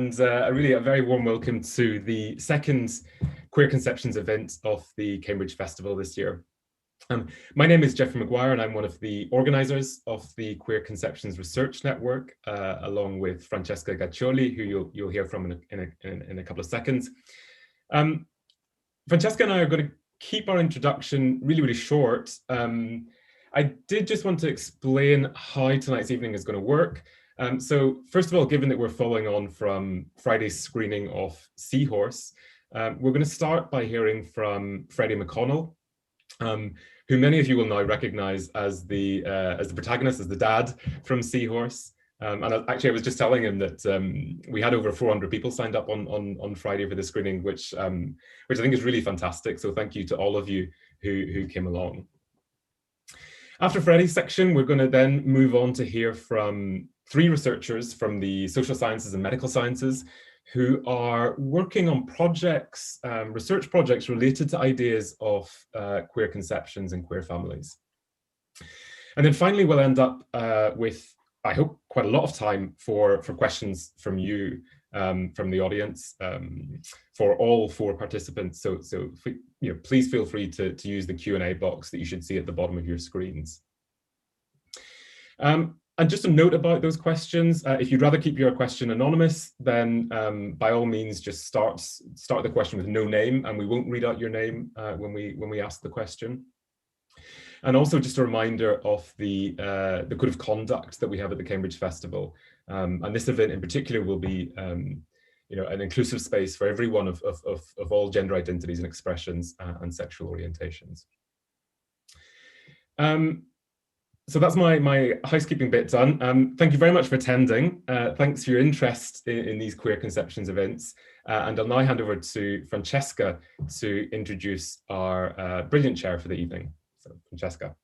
and a very warm welcome to the second Queer Conceptions event of the Cambridge Festival this year. My name is Geoffrey Maguire, and I'm one of the organisers of the Queer Conceptions Research Network, along with Francesca Gaccioli, who you'll hear from in a couple of seconds. Francesca and I are going to keep our introduction really short. I did just want to explain how tonight's evening is going to work. So first of all, given that we're following on from Friday's screening of Seahorse, we're going to start by hearing from Freddy McConnell, who many of you will now recognise as the protagonist, as the dad from Seahorse. And actually, I was just telling him that we had over 400 people signed up on Friday for the screening, which I think is really fantastic. So thank you to all of you who came along. After Freddy's section, we're going to then move on to hear from 3 researchers from the social sciences and medical sciences who are working on projects, research projects related to ideas of queer conceptions and queer families. And then finally, we'll end up with, I hope, quite a lot of time for questions from you, from the audience, for all 4 participants. So please feel free to use the Q&A box that you should see at the bottom of your screens. And just a note about those questions, if you'd rather keep your question anonymous, then by all means just start the question with no name, and we won't read out your name when we ask the question. And also just a reminder of the code of conduct that we have at the Cambridge Festival. And this event in particular will be an inclusive space for everyone of all gender identities and expressions and sexual orientations. So that's my housekeeping bit done. Thank you very much for attending. Thanks for your interest in these Queer Conceptions events. And I'll now hand over to Francesca to introduce our brilliant chair for the evening. So Francesca.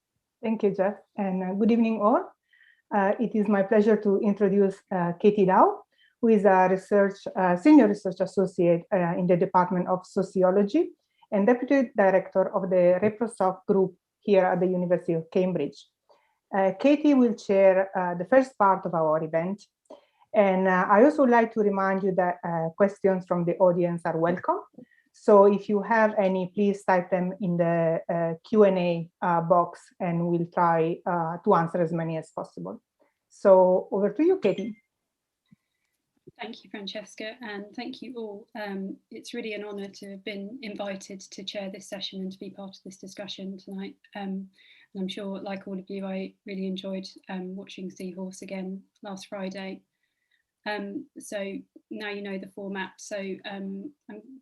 Thank you, Jeff, and good evening all. It is my pleasure to introduce Katie Dow, who is a senior research associate in the Department of Sociology and Deputy Director of the Reproductive group here at the University of Cambridge. Katie will chair the first part of our event. And I also would like to remind you that questions from the audience are welcome. So if you have any, please type them in the Q&A box, and we'll try to answer as many as possible. So over to you, Katie. Thank you, Francesca, and thank you all. It's really an honour to have been invited to chair this session and to be part of this discussion tonight. And I'm sure, like all of you, I really enjoyed watching Seahorse again last Friday. So now you know the format. So I'm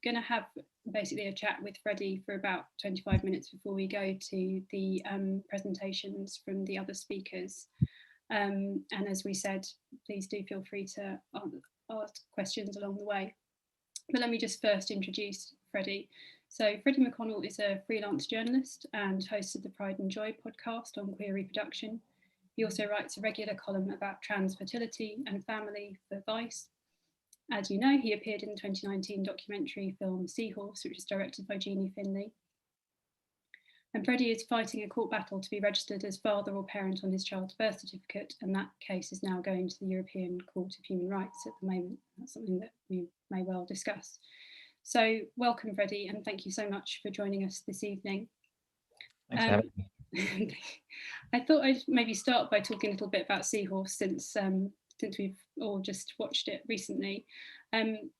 going to have basically a chat with Freddy for about 25 minutes before we go to the presentations from the other speakers. And as we said, please do feel free to ask questions along the way. But let me just first introduce Freddy. So Freddy McConnell is a freelance journalist and host of the Pride and Joy podcast on queer reproduction. He also writes a regular column about trans fertility and family for Vice. As you know, he appeared in the 2019 documentary film Seahorse, which is directed by Jeannie Finley. And Freddy is fighting a court battle to be registered as father or parent on his child's birth certificate, and that case is now going to the European Court of Human Rights at the moment. That's something that we may well discuss. So welcome, Freddy, and thank you so much for joining us this evening. Thanks for having me. I thought I'd maybe start by talking a little bit about Seahorse since we've all just watched it recently.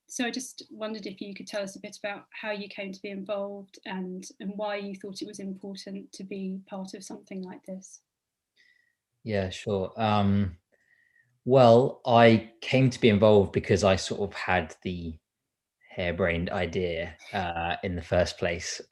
So I just wondered if you could tell us a bit about how you came to be involved and why you thought it was important to be part of something like this. Yeah, sure. Well, I came to be involved because I sort of had the harebrained idea in the first place.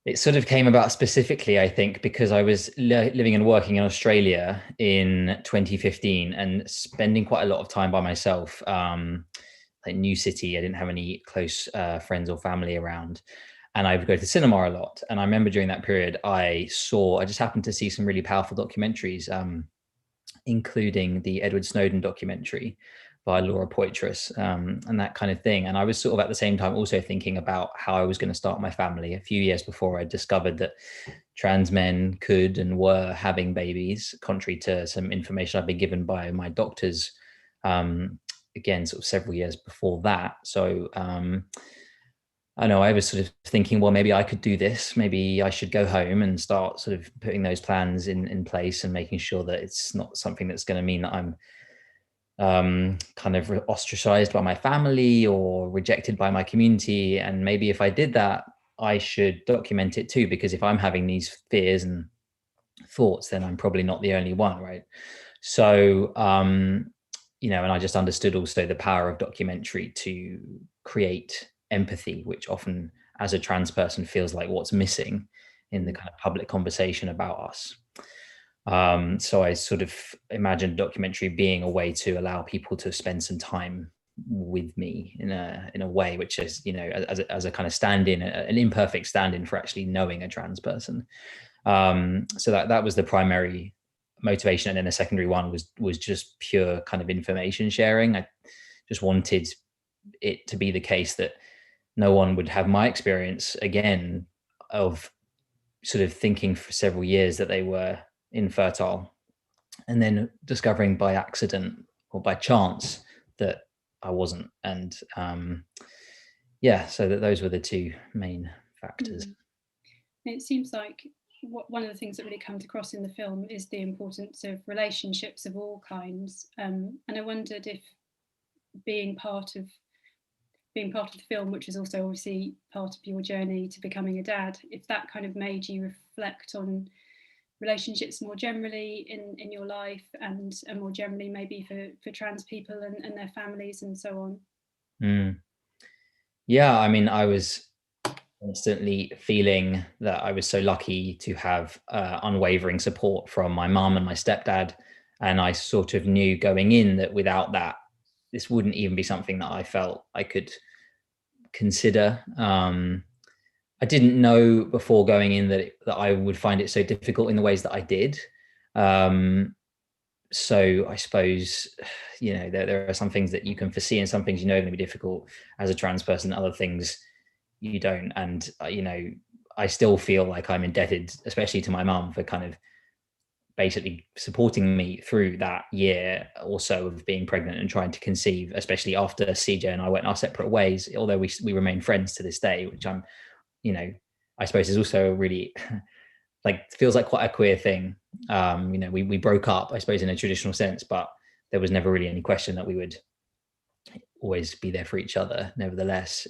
It sort of came about specifically, I think, because I was living and working in Australia in 2015 and spending quite a lot of time by myself. Like new city, I didn't have any close friends or family around, and I would go to the cinema a lot. And I remember during that period, I just happened to see some really powerful documentaries, including the Edward Snowden documentary by Laura Poitras, and that kind of thing. And I was sort of at the same time also thinking about how I was going to start my family. A few years before, I discovered that trans men could and were having babies, contrary to some information I've been given by my doctors again, sort of several years before that. So I know I was sort of thinking, well, maybe I could do this. Maybe I should go home and start sort of putting those plans in place and making sure that it's not something that's going to mean that I'm kind of ostracized by my family or rejected by my community. And maybe if I did that, I should document it too, because if I'm having these fears and thoughts, then I'm probably not the only one, right? So, you know, and I just understood also the power of documentary to create empathy, which often as a trans person feels like what's missing in the kind of public conversation about us. So I sort of imagined documentary being a way to allow people to spend some time with me in a way which is, you know, as a kind of stand-in, an imperfect stand-in for actually knowing a trans person. So that was the primary motivation, and then the secondary one was just pure kind of information sharing. I just wanted it to be the case that no one would have my experience again of sort of thinking for several years that they were infertile and then discovering by accident or by chance that I wasn't. And yeah, so that those were the two main factors. It seems like one of the things that really comes across in the film is the importance of relationships of all kinds. And I wondered if being part of the film, which is also obviously part of your journey to becoming a dad, if that kind of made you reflect on relationships more generally in your life, and more generally maybe for trans people and their families and so on. Yeah, I mean, I was constantly feeling that I was so lucky to have unwavering support from my mum and my stepdad, and I sort of knew going in that without that, this wouldn't even be something that I felt I could consider. I didn't know before going in that I would find it so difficult in the ways that I did. So I suppose, you know, there are some things that you can foresee and some things you know are going to be difficult as a trans person, other things you don't. And, you know, I still feel like I'm indebted, especially to my mum, for kind of basically supporting me through that year or so of being pregnant and trying to conceive, especially after CJ and I went our separate ways, although we remain friends to this day, which I'm, you know, I suppose is also really like feels like quite a queer thing. You know, we broke up, I suppose, in a traditional sense, but there was never really any question that we would always be there for each other nevertheless,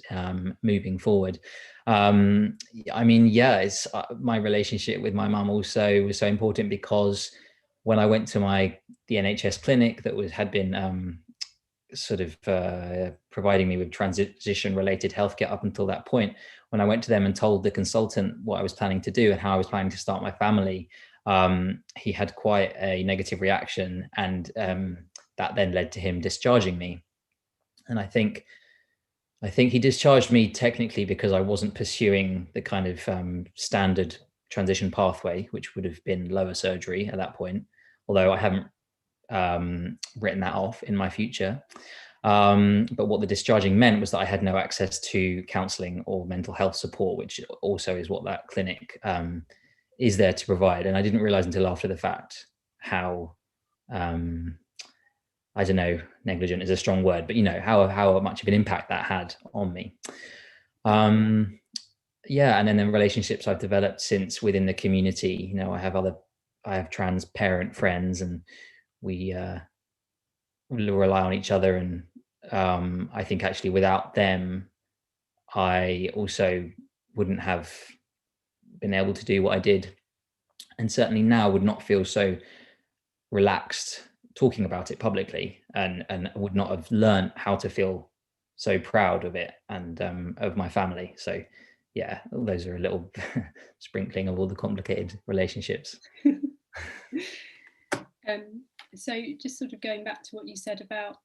moving forward. I mean, yeah, it's my relationship with my mum also was so important, because when I went to the NHS clinic that had been sort of providing me with transition related healthcare up until that point, when I went to them and told the consultant what I was planning to do and how I was planning to start my family, he had quite a negative reaction, and that then led to him discharging me. And I think he discharged me technically because I wasn't pursuing the kind of standard transition pathway, which would have been lower surgery at that point, although I haven't written that off in my future. But what the discharging meant was that I had no access to counselling or mental health support, which also is what that clinic is there to provide. And I didn't realise until after the fact how I don't know, negligent is a strong word, but you know, how much of an impact that had on me. Yeah, and then the relationships I've developed since within the community, you know, I have trans parent friends, and we rely on each other. And I think actually without them, I also wouldn't have been able to do what I did. And certainly now would not feel so relaxed talking about it publicly, and would not have learned how to feel so proud of it and of my family. So yeah, those are a little sprinkling of all the complicated relationships. So just sort of going back to what you said about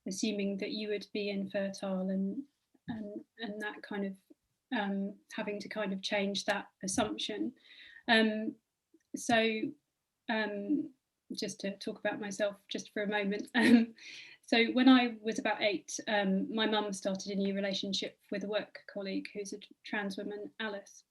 assuming that you would be infertile, and that kind of having to kind of change that assumption. Just to talk about myself just for a moment. So when I was about 8, my mum started a new relationship with a work colleague who's a trans woman, Alice.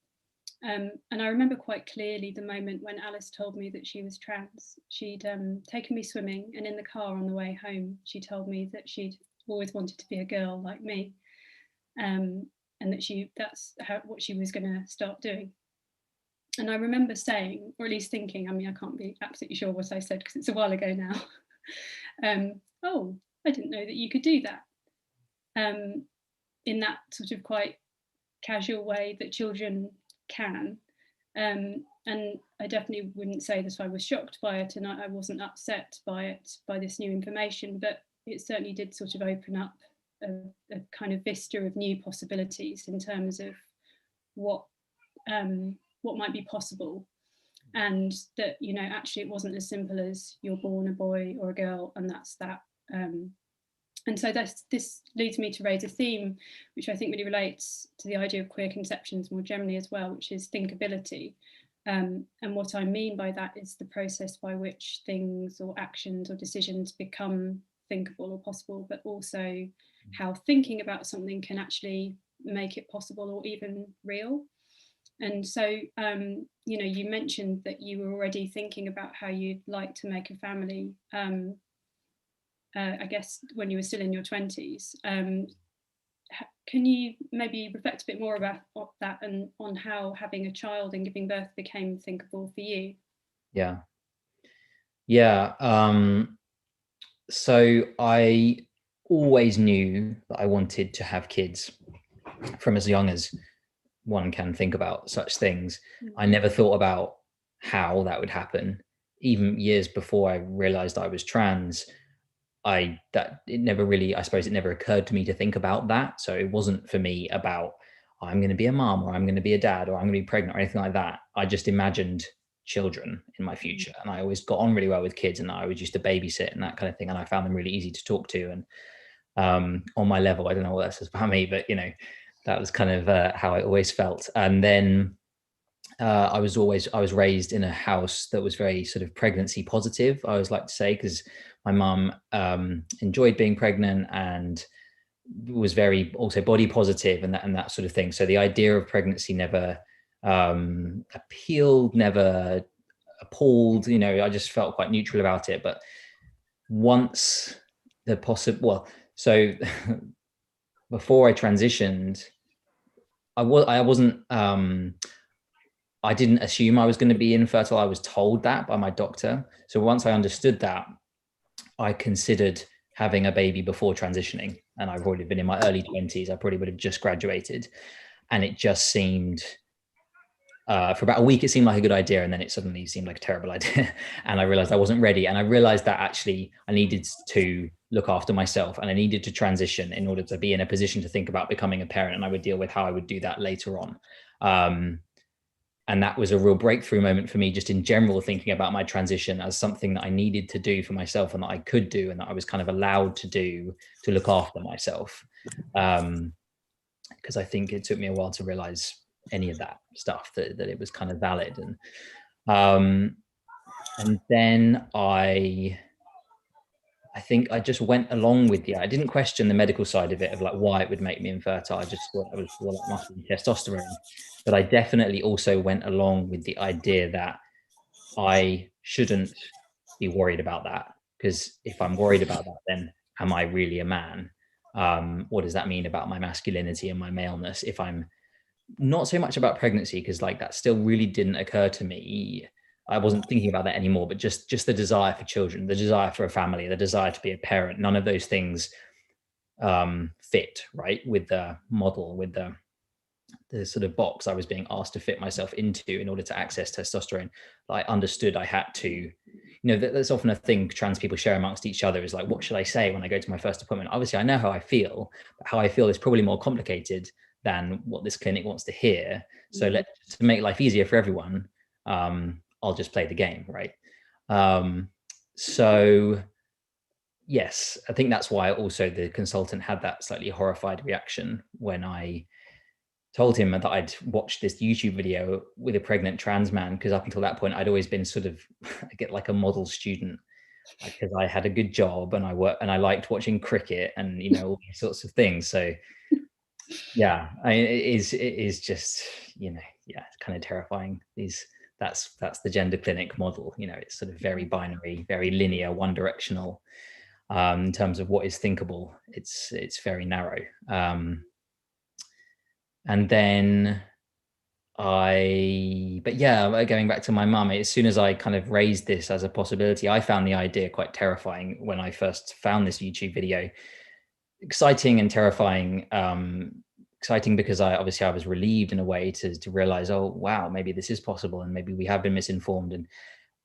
And I remember quite clearly the moment when Alice told me that she was trans. She'd taken me swimming, and in the car on the way home, she told me that she'd always wanted to be a girl like me, and that that's what she was going to start doing. And I remember saying, or at least thinking, I mean, I can't be absolutely sure what I said because it's a while ago now. Oh, I didn't know that you could do that. In that sort of quite casual way that children can. And I definitely wouldn't say that I was shocked by it, and I wasn't upset by it, by this new information, but it certainly did sort of open up a kind of vista of new possibilities in terms of what might be possible, and that, you know, actually it wasn't as simple as you're born a boy or a girl and that's that. And so this leads me to raise a theme which I think really relates to the idea of queer conceptions more generally as well, which is thinkability. And what I mean by that is the process by which things or actions or decisions become thinkable or possible, but also how thinking about something can actually make it possible or even real. And so, you know, you mentioned that you were already thinking about how you'd like to make a family, I guess, when you were still in your 20s. Can you maybe reflect a bit more about that and on how having a child and giving birth became thinkable for you? Yeah. So I always knew that I wanted to have kids from as young as one can think about such things. I never thought about how that would happen. Even years before I realized I was trans, I suppose it never occurred to me to think about that. So it wasn't for me about, I'm going to be a mom, or I'm going to be a dad, or I'm going to be pregnant, or anything like that. I just imagined children in my future, and I always got on really well with kids, and I always used to babysit and that kind of thing, and I found them really easy to talk to. And on my level, I don't know what that says about me, but you know, that was kind of how I always felt. And then I was raised in a house that was very sort of pregnancy positive, I always like to say, because my mum enjoyed being pregnant and was very also body positive and that sort of thing. So the idea of pregnancy never appealed, never appalled. You know, I just felt quite neutral about it. But once so before I transitioned, I didn't assume I was going to be infertile. I was told that by my doctor. So once I understood that, I considered having a baby before transitioning. And I've already been in my early 20s. I probably would have just graduated. And it just seemed, for about a week, it seemed like a good idea. And then it suddenly seemed like a terrible idea. And I realized I wasn't ready. And I realized that actually I needed to look after myself, and I needed to transition in order to be in a position to think about becoming a parent. And I would deal with how I would do that later on. And that was a real breakthrough moment for me, just in general, thinking about my transition as something that I needed to do for myself, and that I could do, and that I was kind of allowed to do to look after myself. Because I think it took me a while to realize any of that stuff, that it was kind of valid. And then I think I just went along with I didn't question the medical side of it, of like why it would make me infertile. I just thought it must be testosterone. But I definitely also went along with the idea that I shouldn't be worried about that, because if I'm worried about that, then am I really a man? What does that mean about my masculinity and my maleness? If I'm not so much about pregnancy, because like that still really didn't occur to me. I wasn't thinking about that anymore, but just the desire for children, the desire for a family, the desire to be a parent, none of those things fit right with the model, with the sort of box I was being asked to fit myself into in order to access testosterone. I understood I had to, you know, that's often a thing trans people share amongst each other, is like, what should I say when I go to my first appointment? Obviously I know how I feel, but how I feel is probably more complicated than what this clinic wants to hear. So to make life easier for everyone, I'll just play the game, right? So yes, I think that's why also the consultant had that slightly horrified reaction when I told him that I'd watched this YouTube video with a pregnant trans man, because up until that point I'd always been sort of, I get like a model student, because I had a good job and I liked watching cricket and, you know, all these sorts of things. So yeah, it is just, you know, yeah, it's kind of terrifying. That's the gender clinic model. You know, it's sort of very binary, very linear, one directional. In terms of what is thinkable, it's very narrow. And then but yeah, going back to my mum, as soon as I kind of raised this as a possibility, I found the idea quite terrifying when I first found this YouTube video. Exciting and terrifying. Exciting because I was relieved in a way to realize, oh wow, maybe this is possible, and maybe we have been misinformed. And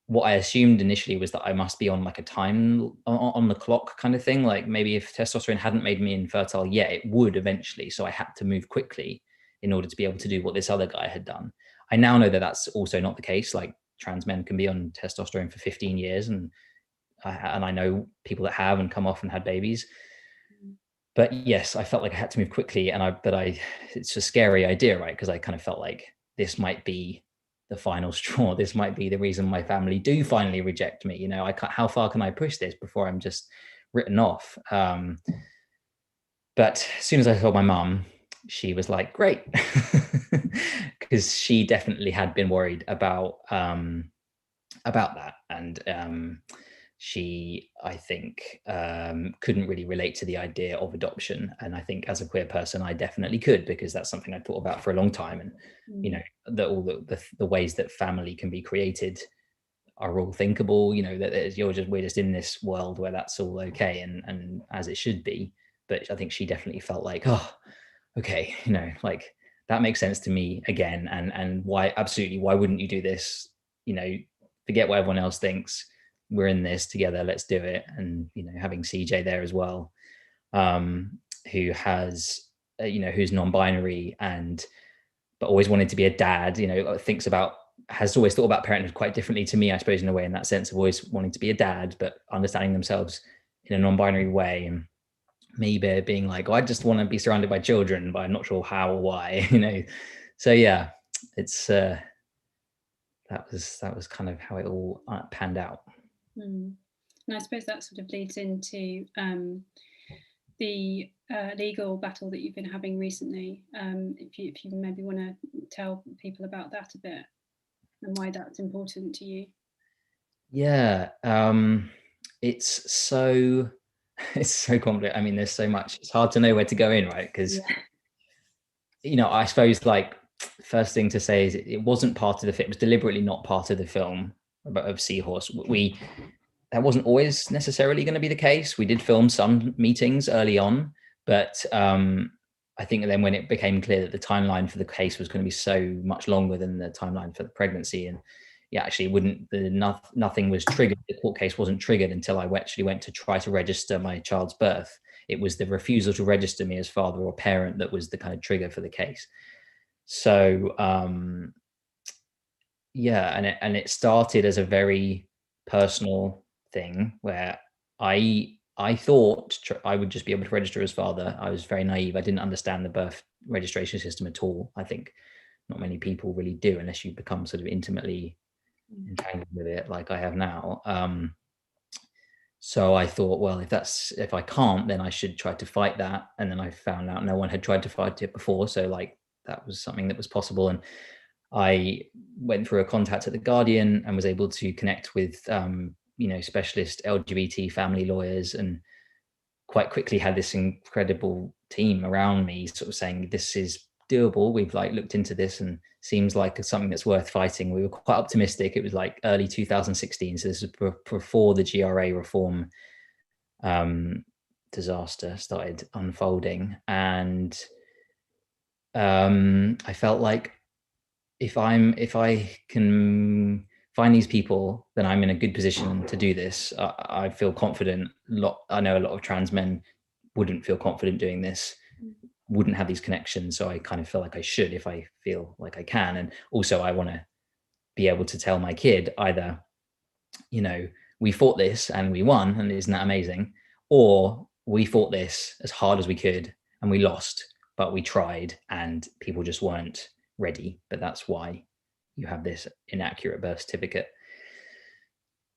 what I assumed initially was that I must be on like a time on the clock kind of thing. Like maybe if testosterone hadn't made me infertile yet, it would eventually. So I had to move quickly in order to be able to do what this other guy had done. I now know that that's also not the case. Like trans men can be on testosterone for 15 years. And I know people that have and come off and had babies. But yes, I felt like I had to move quickly, it's a scary idea, right? Because I kind of felt like this might be the final straw. This might be the reason my family do finally reject me. You know, how far can I push this before I'm just written off? But as soon as I told my mum, she was like, great, because she definitely had been worried about that. And she, I think, couldn't really relate to the idea of adoption. And I think as a queer person, I definitely could, because that's something I thought about for a long time. And, you know, all the ways that family can be created are all thinkable, you know, that we're just in this world where that's all okay and as it should be. But I think she definitely felt like, oh, okay, you know, like that makes sense to me again. And why wouldn't you do this? You know, forget what everyone else thinks. We're in this together, let's do it. And, you know, having CJ there as well, who has, you know, who's non-binary but always wanted to be a dad, you know, has always thought about parenthood quite differently to me, I suppose, in a way, in that sense of always wanting to be a dad, but understanding themselves in a non-binary way. And me being like, oh, I just want to be surrounded by children, but I'm not sure how or why, you know. So yeah, it's that was kind of how it all panned out. And I suppose that sort of leads into the legal battle that you've been having recently. If you maybe want to tell people about that a bit and why that's important to you. Yeah, it's so complicated. I mean, there's so much. It's hard to know where to go in, right? Because you know, I suppose like first thing to say is it wasn't part of the film. It was deliberately not part of the film of Seahorse. That wasn't always necessarily going to be the case. We did film some meetings early on, but I think then when it became clear that the timeline for the case was going to be so much longer than the timeline for the pregnancy, and actually nothing was triggered. The court case wasn't triggered until I actually went to try to register my child's birth. It was the refusal to register me as father or parent that was the kind of trigger for the case. So and it started as a very personal thing where I thought I would just be able to register as father. I was very naive. I didn't understand the birth registration system at all. I think not many people really do unless you become sort of intimately entangled with it like I have now. So I thought, well, if I can't, then I should try to fight that. And then I found out no one had tried to fight it before. So like that was something that was possible. And I went through a contact at The Guardian and was able to connect with, you know, specialist LGBT family lawyers, and quite quickly had this incredible team around me sort of saying, this is doable. We've like looked into this and seems like something that's worth fighting. We were quite optimistic. It was like early 2016. So this was before the GRA reform disaster started unfolding. And I felt like if I can find these people, then I'm in a good position to do this. I feel confident. I know a lot of trans men wouldn't feel confident doing this, wouldn't have these connections. So I kind of feel like I should if I feel like I can. And also I want to be able to tell my kid either, you know, we fought this and we won, and isn't that amazing? Or we fought this as hard as we could and we lost, but we tried and people just weren't ready. But that's why you have this inaccurate birth certificate.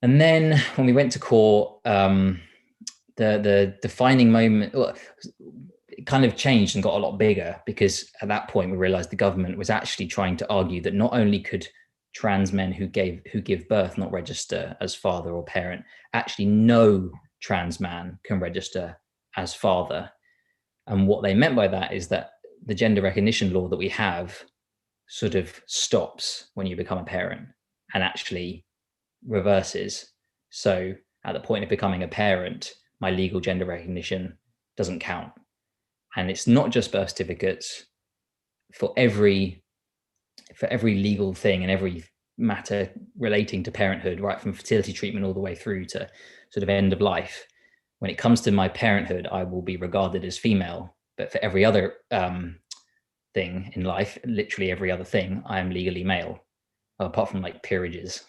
And then when we went to court, the defining moment, well, it kind of changed and got a lot bigger, because at that point we realized the government was actually trying to argue that not only could trans men who give birth not register as father or parent, actually no trans man can register as father. And what they meant by that is that the gender recognition law that we have sort of stops when you become a parent and actually reverses. So at the point of becoming a parent, my legal gender recognition doesn't count. And it's not just birth certificates. For every legal thing and every matter relating to parenthood, right from fertility treatment all the way through to sort of end of life, when it comes to my parenthood, I will be regarded as female. But for every other thing in life, literally every other thing, I am legally male, apart from like peerages.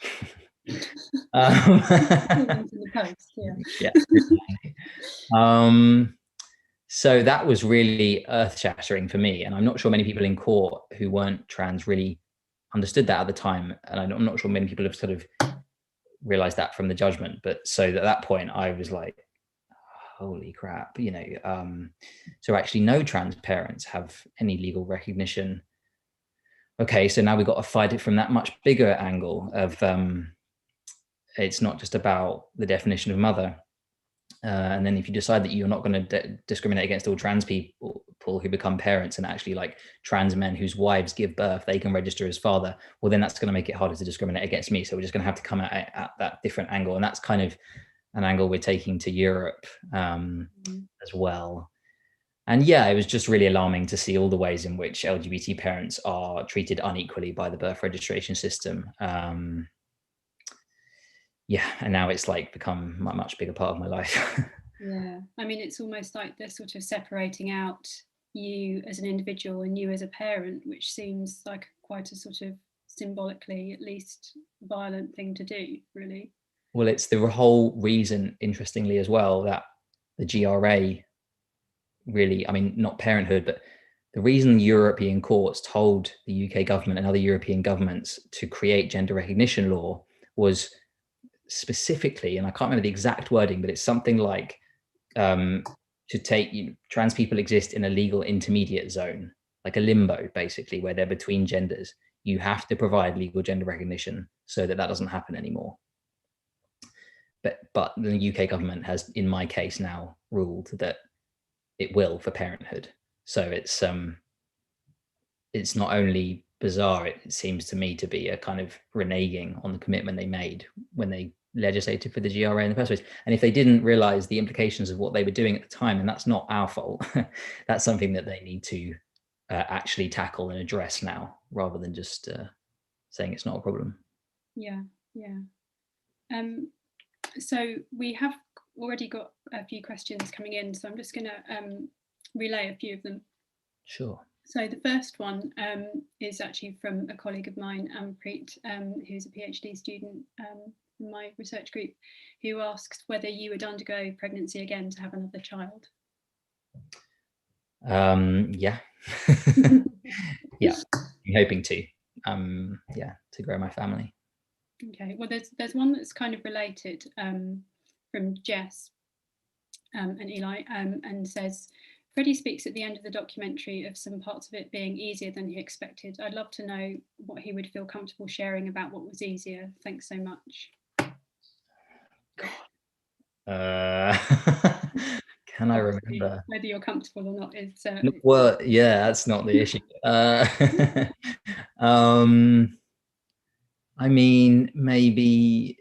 So that was really earth-shattering for me, and I'm not sure many people in court who weren't trans really understood that at the time, and I'm not sure many people have sort of realized that from the judgment. But so at that point I was like, holy crap, you know. So actually no trans parents have any legal recognition. Okay, so now we've got to fight it from that much bigger angle of it's not just about the definition of mother. And then if you decide that you're not going to discriminate against all trans people who become parents, and actually like trans men whose wives give birth, they can register as father, well, then that's going to make it harder to discriminate against me. So we're just going to have to come at that different angle. And that's kind of an angle we're taking to Europe as well. And yeah, it was just really alarming to see all the ways in which LGBT parents are treated unequally by the birth registration system. Yeah, and now it's like become a much bigger part of my life. Yeah, I mean, it's almost like they're sort of separating out you as an individual and you as a parent, which seems like quite a sort of symbolically, at least, violent thing to do, really. Well, it's the whole reason, interestingly as well, that the GRA really, I mean, not parenthood, but the reason European courts told the UK government and other European governments to create gender recognition law was specifically, and I can't remember the exact wording, but it's something like to take, trans people exist in a legal intermediate zone, like a limbo, basically, where they're between genders. You have to provide legal gender recognition so that doesn't happen anymore. But the UK government has, in my case now, ruled that it will for parenthood. So it's not only bizarre, it seems to me to be a kind of reneging on the commitment they made when they legislated for the GRA in the first place. And if they didn't realize the implications of what they were doing at the time, and that's not our fault, that's something that they need to actually tackle and address now, rather than just saying it's not a problem. Yeah. So we have already got a few questions coming in, so I'm just going to relay a few of them. Sure. So the first one is actually from a colleague of mine, Ampreet, who's a PhD student in my research group, who asks whether you would undergo pregnancy again to have another child. Yeah. Yeah, I'm hoping to. Yeah, to grow my family. Okay, well, there's one that's kind of related from Jess and Eli, and says, Freddy speaks at the end of the documentary of some parts of it being easier than he expected. I'd love to know what he would feel comfortable sharing about what was easier. Thanks so much. Can I remember? Whether you're comfortable or not is... Well, yeah, that's not the issue. I mean, maybe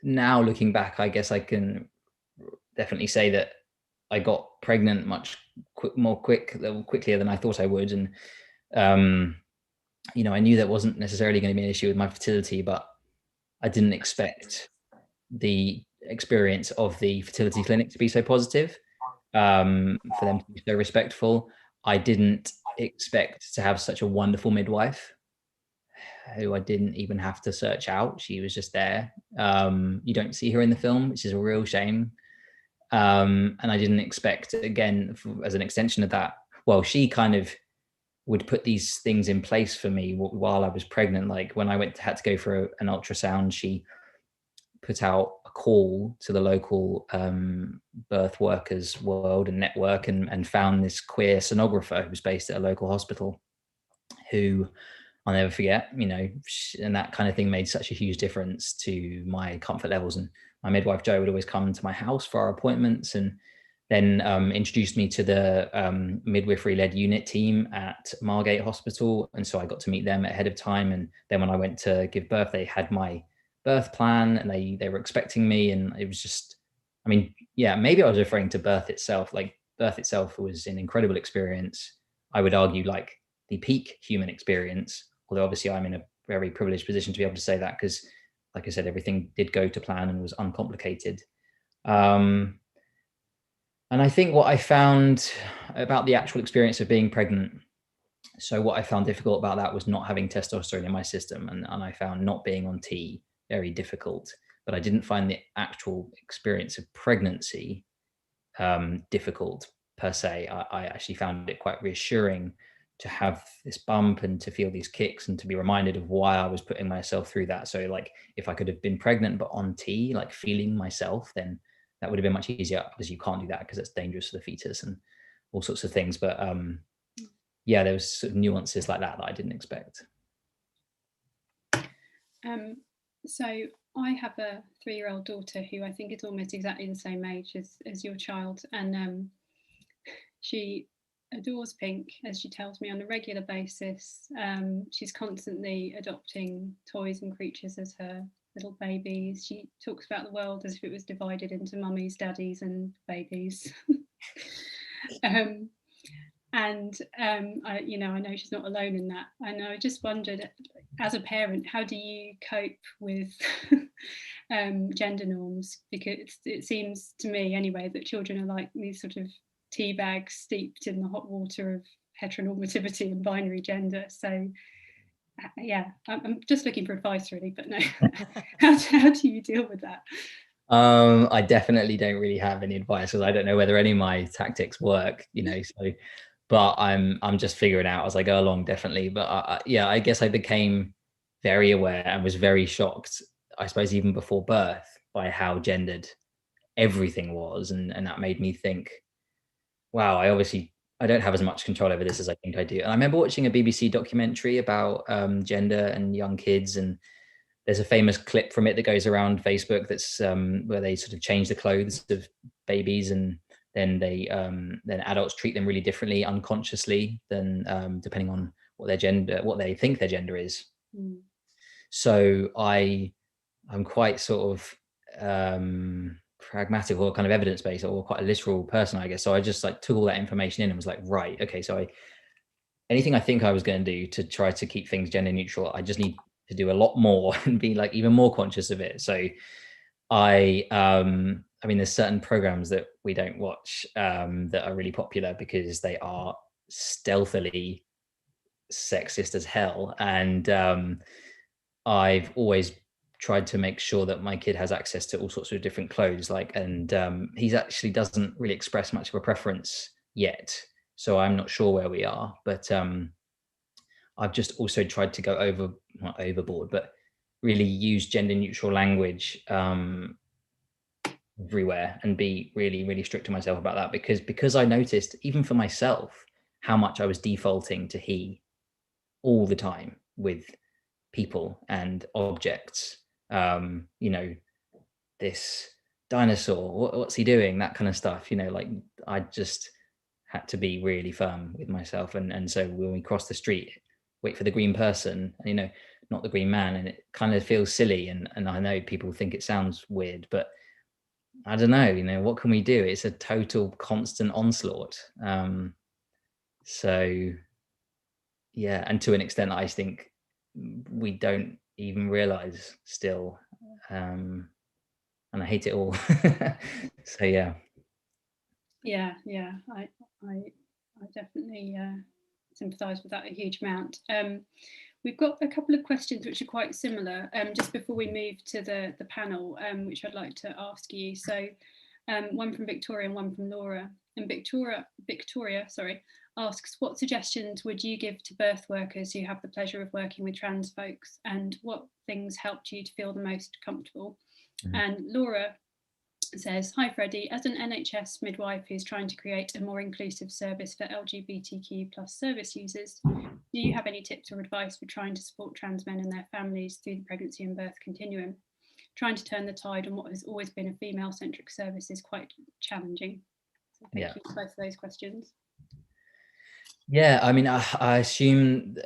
now looking back, I guess I can definitely say that I got pregnant much quicklier than I thought I would. And, I knew that wasn't necessarily going to be an issue with my fertility, but I didn't expect the experience of the fertility clinic to be so positive, for them to be so respectful. I didn't expect to have such a wonderful midwife who I didn't even have to search out. She was just there. You don't see her in the film, which is a real shame. And I didn't expect, again, as an extension of that, well, she kind of would put these things in place for me while I was pregnant. Like when I had to go for an ultrasound, she put out a call to the local birth workers world and network, and found this queer sonographer who was based at a local hospital, who I'll never forget, you know, and that kind of thing made such a huge difference to my comfort levels. And my midwife, Jo, would always come to my house for our appointments, and then introduced me to the midwifery-led unit team at Margate Hospital. And so I got to meet them ahead of time. And then when I went to give birth, they had my birth plan, and they were expecting me. And it was just, I mean, yeah, maybe I was referring to birth itself. Like, birth itself was an incredible experience. I would argue like the peak human experience, although obviously I'm in a very privileged position to be able to say that, because like I said, everything did go to plan and was uncomplicated. And I think what I found about the actual experience of being pregnant, so what I found difficult about that was not having testosterone in my system, and I found not being on T very difficult, but I didn't find the actual experience of pregnancy difficult per se. I actually found it quite reassuring to have this bump and to feel these kicks and to be reminded of why I was putting myself through that. So like, if I could have been pregnant but on T, like feeling myself, then that would have been much easier, because you can't do that because it's dangerous for the fetus and all sorts of things. But yeah, there was sort of nuances like that I didn't expect. So I have a 3-year-old daughter who I think is almost exactly the same age as your child, and she adores pink, as she tells me on a regular basis. She's constantly adopting toys and creatures as her little babies. She talks about the world as if it was divided into mummies, daddies and babies. I know she's not alone in that. And I just wondered, as a parent, how do you cope with gender norms? Because it seems to me anyway that children are like these sort of tea bags steeped in the hot water of heteronormativity and binary gender. So yeah, I'm just looking for advice really, but no. how do you deal with that? I definitely don't really have any advice, because I don't know whether any of my tactics work, you know, so, but I'm just figuring out as I go along, definitely. But yeah, I guess I became very aware and was very shocked, I suppose, even before birth, by how gendered everything was. And that made me think, wow, I don't have as much control over this as I think I do. And I remember watching a BBC documentary about gender and young kids, and there's a famous clip from it that goes around Facebook that's where they sort of change the clothes of babies, and then then adults treat them really differently unconsciously than depending on what they think their gender is. Mm. So I'm quite sort of pragmatic, or kind of evidence-based, or quite a literal person, I guess. So I just like took all that information in and was like, right, okay, so anything I think I was going to do to try to keep things gender neutral, I just need to do a lot more and be like even more conscious of it. So I mean, there's certain programs that we don't watch that are really popular because they are stealthily sexist as hell. And I've always tried to make sure that my kid has access to all sorts of different clothes, and he actually doesn't really express much of a preference yet. So I'm not sure where we are, but I've just also tried to go not overboard, but really use gender neutral language everywhere, and be really, really strict to myself about that, because I noticed, even for myself, how much I was defaulting to he all the time with people and objects. You know, this dinosaur, what's he doing? That kind of stuff, you know, like I just had to be really firm with myself. And so when we cross the street, wait for the green person, you know, not the green man. And it kind of feels silly. And I know people think it sounds weird, but I don't know, you know, what can we do? It's a total constant onslaught. So yeah, and to an extent, I think we don't even realize still, and I hate it all. So yeah. I definitely sympathize with that a huge amount. We've got a couple of questions which are quite similar, just before we move to the panel, which I'd like to ask you. So one from Victoria and one from Laura. And Victoria asks, what suggestions would you give to birth workers who have the pleasure of working with trans folks, and what things helped you to feel the most comfortable? And Laura says, hi Freddie, as an NHS midwife who's trying to create a more inclusive service for LGBTQ plus service users, do you have any tips or advice for trying to support trans men and their families through the pregnancy and birth continuum? Trying to turn the tide on what has always been a female-centric service is quite challenging. So thank you for both of those questions. Yeah, I mean, I assume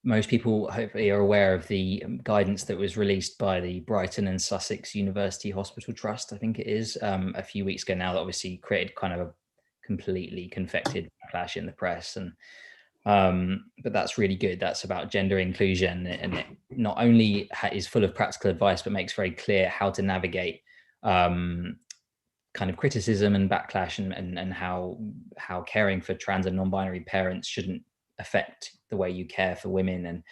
most people hopefully are aware of the guidance that was released by the Brighton and Sussex University Hospital Trust, I think it is, a few weeks ago now, that obviously created kind of a completely confected backlash in the press. And but that's really good. That's about gender inclusion, and it not only is full of practical advice, but makes very clear how to navigate kind of criticism and backlash, and how caring for trans and non-binary parents shouldn't affect the way you care for women,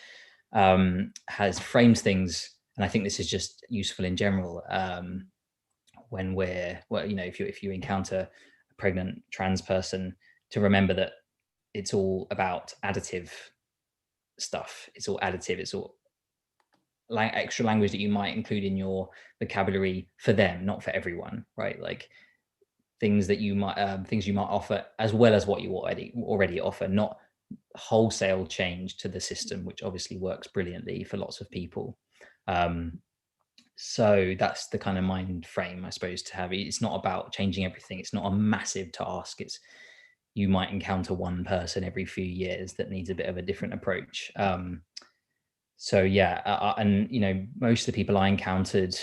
and has framed things. And I think this is just useful in general when if you encounter a pregnant trans person, to remember that it's all about additive stuff. It's all additive. It's all extra language that you might include in your vocabulary for them, not for everyone, right? Like things you might offer as well as what you already offer, not wholesale change to the system, which obviously works brilliantly for lots of people. So that's the kind of mind frame, I suppose, to have. It's not about changing everything. It's not a massive task. You might encounter one person every few years that needs a bit of a different approach. So yeah, and most of the people I encountered,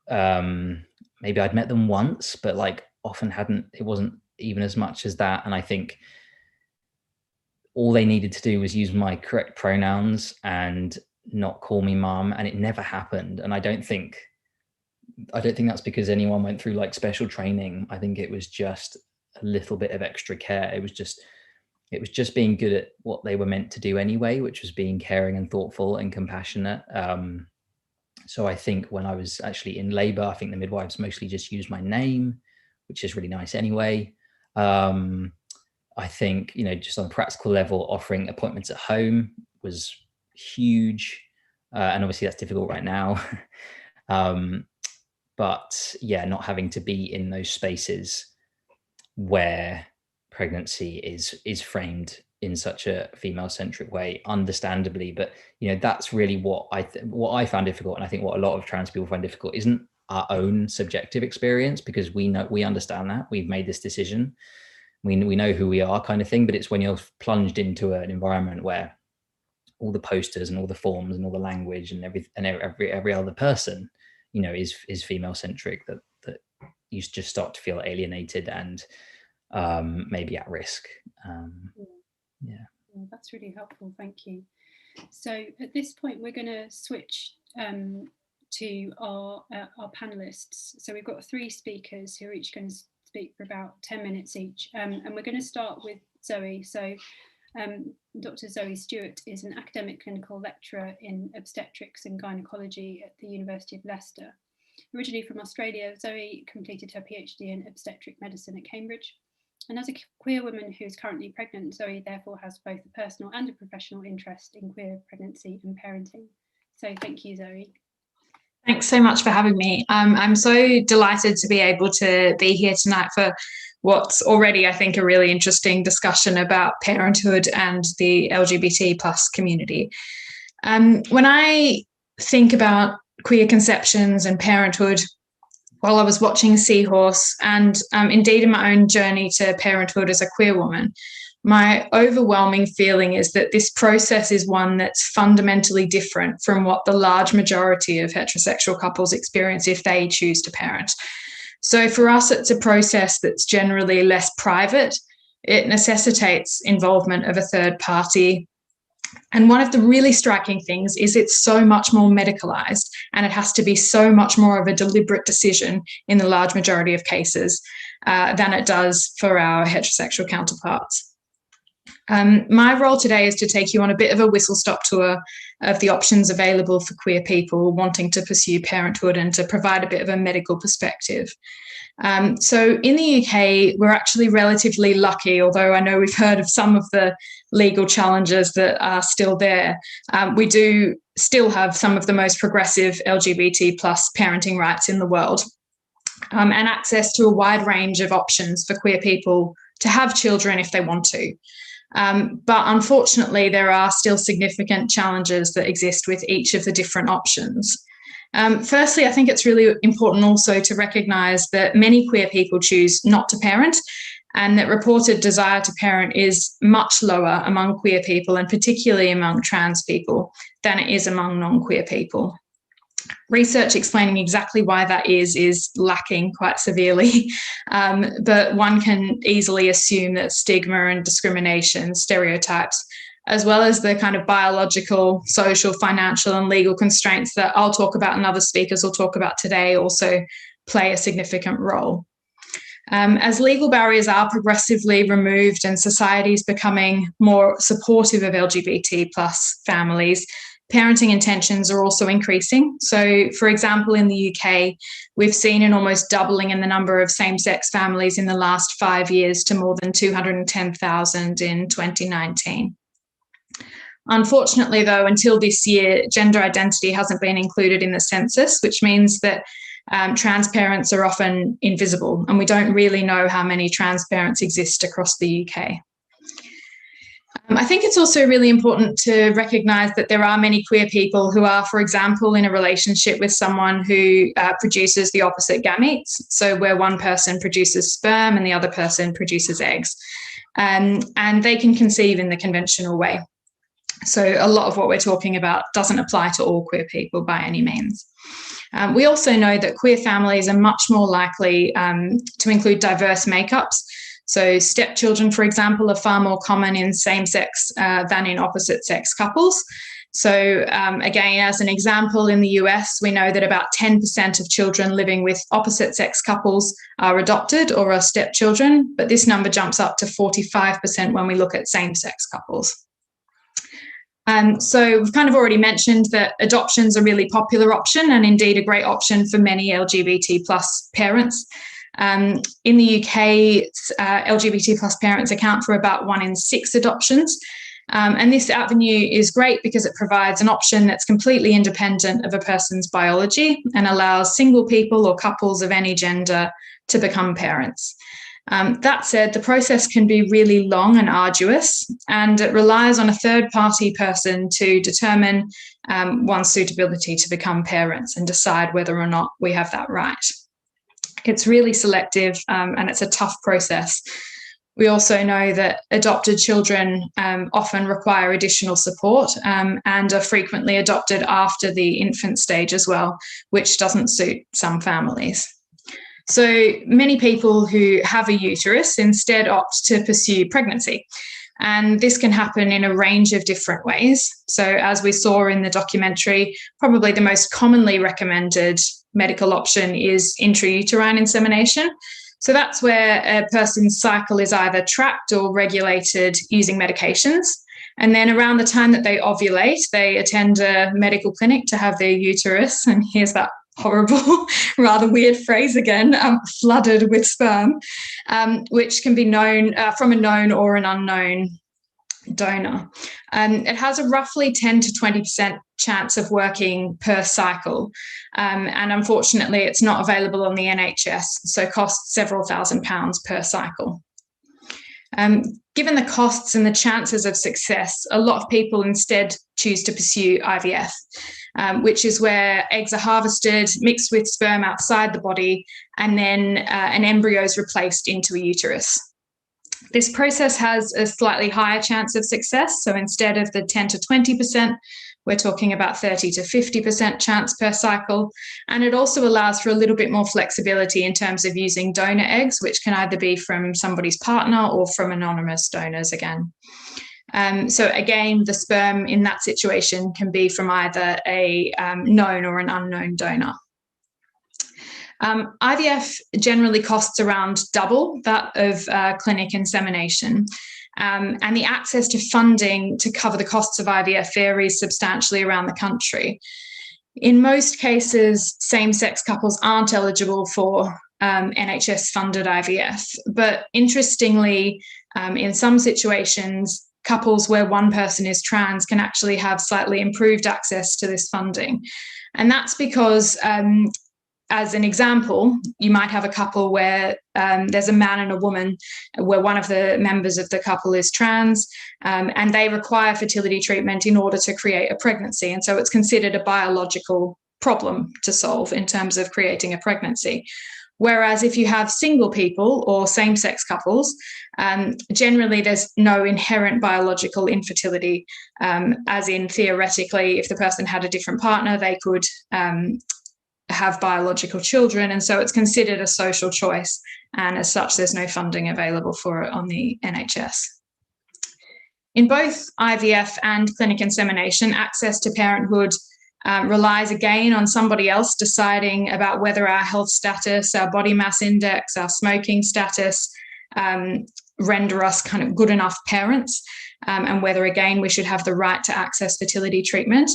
maybe I'd met them once, but like often it wasn't even as much as that. And I think all they needed to do was use my correct pronouns and not call me mum, and it never happened. And I don't think that's because anyone went through like special training. I think it was just a little bit of extra care. It was just being good at what they were meant to do anyway, which was being caring and thoughtful and compassionate. So I think when I was actually in labor, I think the midwives mostly just used my name, which is really nice anyway. I think, just on a practical level, offering appointments at home was huge. And obviously that's difficult right now. But yeah, not having to be in those spaces where pregnancy is framed in such a female-centric way, understandably. But that's really what I found difficult, and I think what a lot of trans people find difficult isn't our own subjective experience, because we understand that we've made this decision, we know who we are, kind of thing. But it's when you're plunged into an environment where all the posters and all the forms and all the language and every other person is female-centric, that you just start to feel alienated and maybe at risk. Yeah, that's really helpful, thank you. So at this point we're going to switch to our panelists. So we've got 3 speakers who are each going to speak for about 10 minutes each, and we're going to start with Zoe. So Dr. Zoe Stewart is an academic clinical lecturer in obstetrics and gynecology at the University of Leicester. Originally from Australia, Zoe completed her PhD in obstetric medicine at Cambridge. And as a queer woman who is currently pregnant, Zoe therefore has both a personal and a professional interest in queer pregnancy and parenting. So thank you, Zoe. Thanks so much for having me. I'm so delighted to be able to be here tonight for what's already, I think, a really interesting discussion about parenthood and the LGBT plus community. When I think about queer conceptions and parenthood, while I was watching Seahorse, and indeed in my own journey to parenthood as a queer woman, my overwhelming feeling is that this process is one that's fundamentally different from what the large majority of heterosexual couples experience if they choose to parent. So for us, it's a process that's generally less private. It necessitates involvement of a third party. And one of the really striking things is it's so much more medicalized, and it has to be so much more of a deliberate decision in the large majority of cases than it does for our heterosexual counterparts. My role today is to take you on a bit of a whistle-stop tour of the options available for queer people wanting to pursue parenthood, and to provide a bit of a medical perspective. So in the UK, we're actually relatively lucky, although I know we've heard of some of the legal challenges that are still there. We do still have some of the most progressive LGBT plus parenting rights in the world, and access to a wide range of options for queer people to have children if they want to. But unfortunately, there are still significant challenges that exist with each of the different options. Firstly, I think it's really important also to recognise that many queer people choose not to parent, and that reported desire to parent is much lower among queer people, and particularly among trans people, than it is among non-queer people. Research explaining exactly why that is lacking quite severely, but one can easily assume that stigma and discrimination, stereotypes, as well as the kind of biological, social, financial and legal constraints that I'll talk about and other speakers will talk about today, also play a significant role. As legal barriers are progressively removed and society is becoming more supportive of LGBT plus families, parenting intentions are also increasing. So, for example, in the UK, we've seen an almost doubling in the number of same-sex families in the last 5 years to more than 210,000 in 2019. Unfortunately, though, until this year, gender identity hasn't been included in the census, which means that trans parents are often invisible, and we don't really know how many trans parents exist across the UK. I think it's also really important to recognise that there are many queer people who are, for example, in a relationship with someone who produces the opposite gametes, so where one person produces sperm and the other person produces eggs, and they can conceive in the conventional way. So a lot of what we're talking about doesn't apply to all queer people by any means. We also know that queer families are much more likely to include diverse makeups. So stepchildren, for example, are far more common in same-sex than in opposite-sex couples. So again, as an example, in the US, we know that about 10% of children living with opposite-sex couples are adopted or are stepchildren, but this number jumps up to 45% when we look at same-sex couples. So we've kind of already mentioned that adoption's a really popular option and indeed a great option for many LGBT plus parents. In the UK, LGBT plus parents account for about 1 in 6 adoptions. And this avenue is great because it provides an option that's completely independent of a person's biology and allows single people or couples of any gender to become parents. That said, the process can be really long and arduous, and it relies on a third-party person to determine one's suitability to become parents and decide whether or not we have that right. It's really selective and it's a tough process. We also know that adopted children often require additional support and are frequently adopted after the infant stage as well, which doesn't suit some families. So many people who have a uterus instead opt to pursue pregnancy. And this can happen in a range of different ways. So as we saw in the documentary, probably the most commonly recommended medical option is intrauterine insemination. So that's where a person's cycle is either tracked or regulated using medications. And then around the time that they ovulate, they attend a medical clinic to have their uterus, and here's that horrible, rather weird phrase again, flooded with sperm, which can be known from a known or an unknown donor. It has a roughly 10 to 20% chance of working per cycle. And unfortunately, it's not available on the NHS, so costs several £1,000s per cycle. Given the costs and the chances of success, a lot of people instead choose to pursue IVF, which is where eggs are harvested, mixed with sperm outside the body, and then an embryo is replaced into a uterus. This process has a slightly higher chance of success. So instead of the 10 to 20%, we're talking about 30 to 50% chance per cycle. And it also allows for a little bit more flexibility in terms of using donor eggs, which can either be from somebody's partner or from anonymous donors again. So again, the sperm in that situation can be from either a known or an unknown donor. IVF generally costs around double that of clinic insemination. And the access to funding to cover the costs of IVF varies substantially around the country. In most cases, same-sex couples aren't eligible for NHS-funded IVF, but interestingly, in some situations, couples where one person is trans can actually have slightly improved access to this funding. And that's because, as an example, you might have a couple where there's a man and a woman, where one of the members of the couple is trans, and they require fertility treatment in order to create a pregnancy. And so it's considered a biological problem to solve in terms of creating a pregnancy. Whereas if you have single people or same-sex couples, generally there's no inherent biological infertility, as in theoretically, if the person had a different partner, they could have biological children. And so it's considered a social choice. And as such, there's no funding available for it on the NHS. In both IVF and clinic insemination, access to parenthood relies again on somebody else deciding about whether our health status, our body mass index, our smoking status render us kind of good enough parents, and whether, again, we should have the right to access fertility treatment.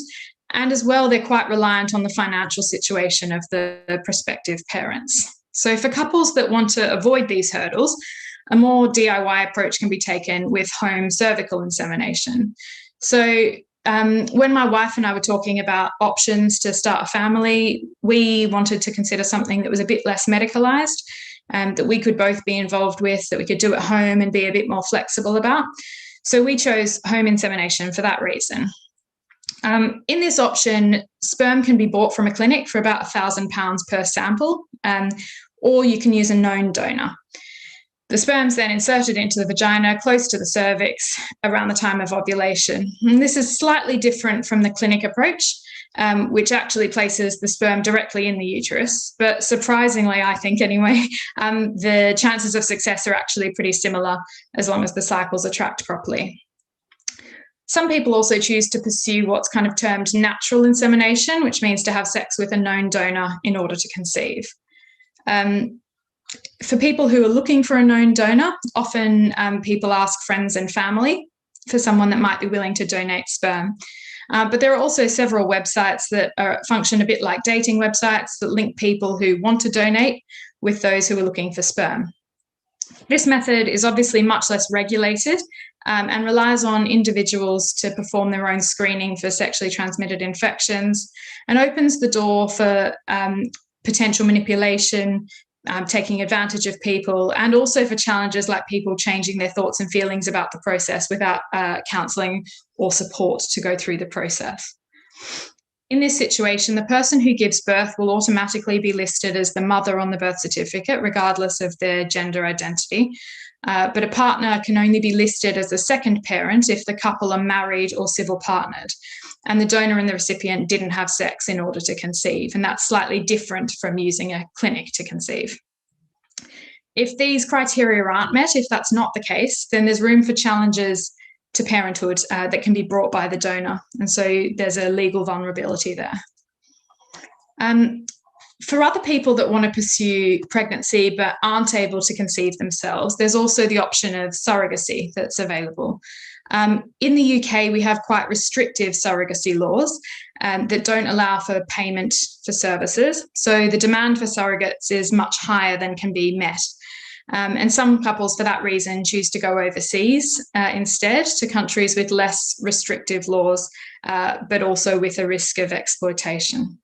And as well, they're quite reliant on the financial situation of the prospective parents. So for couples that want to avoid these hurdles, a more DIY approach can be taken with home cervical insemination. So when my wife and I were talking about options to start a family, we wanted to consider something that was a bit less medicalised, that we could both be involved with, that we could do at home and be a bit more flexible about. So we chose home insemination for that reason. In this option, sperm can be bought from a clinic for about £1,000 per sample, or you can use a known donor. The sperm's then inserted into the vagina close to the cervix around the time of ovulation. And this is slightly different from the clinic approach, which actually places the sperm directly in the uterus. But surprisingly, I think anyway, the chances of success are actually pretty similar as long as the cycles are tracked properly. Some people also choose to pursue what's kind of termed natural insemination, which means to have sex with a known donor in order to conceive. For people who are looking for a known donor, often people ask friends and family for someone that might be willing to donate sperm. But there are also several websites that function a bit like dating websites that link people who want to donate with those who are looking for sperm. This method is obviously much less regulated and relies on individuals to perform their own screening for sexually transmitted infections, and opens the door for potential manipulation, taking advantage of people, and also for challenges like people changing their thoughts and feelings about the process without counselling or support to go through the process. In this situation, the person who gives birth will automatically be listed as the mother on the birth certificate, regardless of their gender identity. But a partner can only be listed as the second parent if the couple are married or civil partnered, and the donor and the recipient didn't have sex in order to conceive. And that's slightly different from using a clinic to conceive. If these criteria aren't met, if that's not the case, then there's room for challenges to parenthood that can be brought by the donor. And so there's a legal vulnerability there. For other people that want to pursue pregnancy but aren't able to conceive themselves, there's also the option of surrogacy that's available. In the UK, we have quite restrictive surrogacy laws that don't allow for payment for services. So the demand for surrogates is much higher than can be met. And some couples, for that reason, choose to go overseas instead, to countries with less restrictive laws, but also with a risk of exploitation.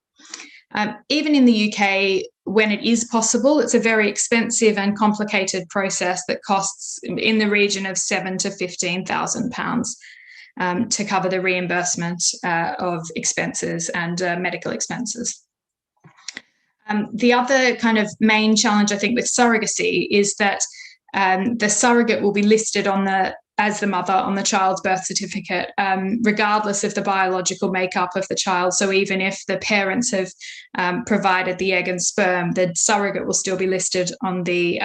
Even in the UK, when it is possible, it's a very expensive and complicated process that costs in the region of £7,000 to £15,000 to cover the reimbursement of expenses and medical expenses. The other kind of main challenge, I think, with surrogacy is that the surrogate will be listed as the mother on the child's birth certificate, regardless of the biological makeup of the child. So even if the parents have provided the egg and sperm, the surrogate will still be listed on the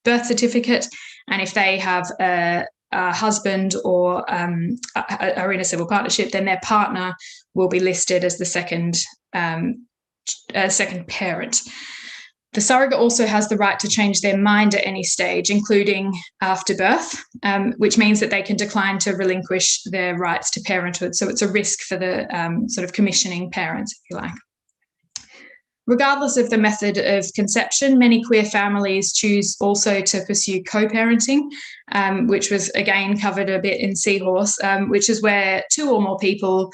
birth certificate. And if they have a husband or are in a civil partnership, then their partner will be listed as the second parent. The surrogate also has the right to change their mind at any stage, including after birth, which means that they can decline to relinquish their rights to parenthood. So it's a risk for the sort of commissioning parents, if you like. Regardless of the method of conception, many queer families choose also to pursue co-parenting, which was again covered a bit in Seahorse, which is where two or more people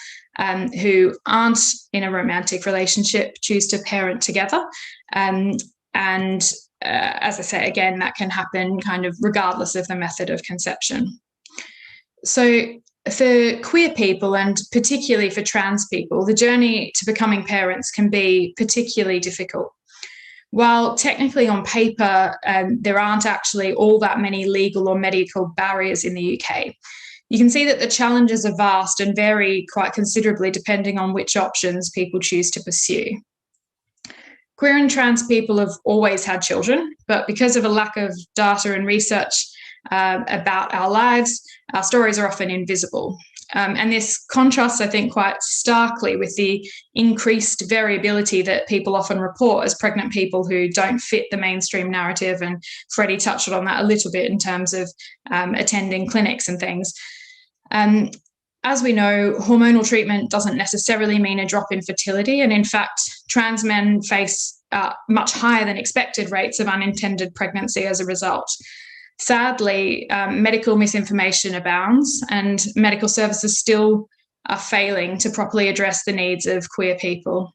who aren't in a romantic relationship choose to parent together. As I say, again, that can happen kind of regardless of the method of conception. So for queer people, and particularly for trans people, the journey to becoming parents can be particularly difficult. While technically on paper, there aren't actually all that many legal or medical barriers in the UK, you can see that the challenges are vast and vary quite considerably depending on which options people choose to pursue. Queer and trans people have always had children, but because of a lack of data and research about our lives, our stories are often invisible. And this contrasts, I think, quite starkly with the increased variability that people often report as pregnant people who don't fit the mainstream narrative. And Freddy touched on that a little bit in terms of attending clinics and things. As we know, hormonal treatment doesn't necessarily mean a drop in fertility. And in fact, trans men face much higher than expected rates of unintended pregnancy as a result. Sadly, medical misinformation abounds, and medical services still are failing to properly address the needs of queer people.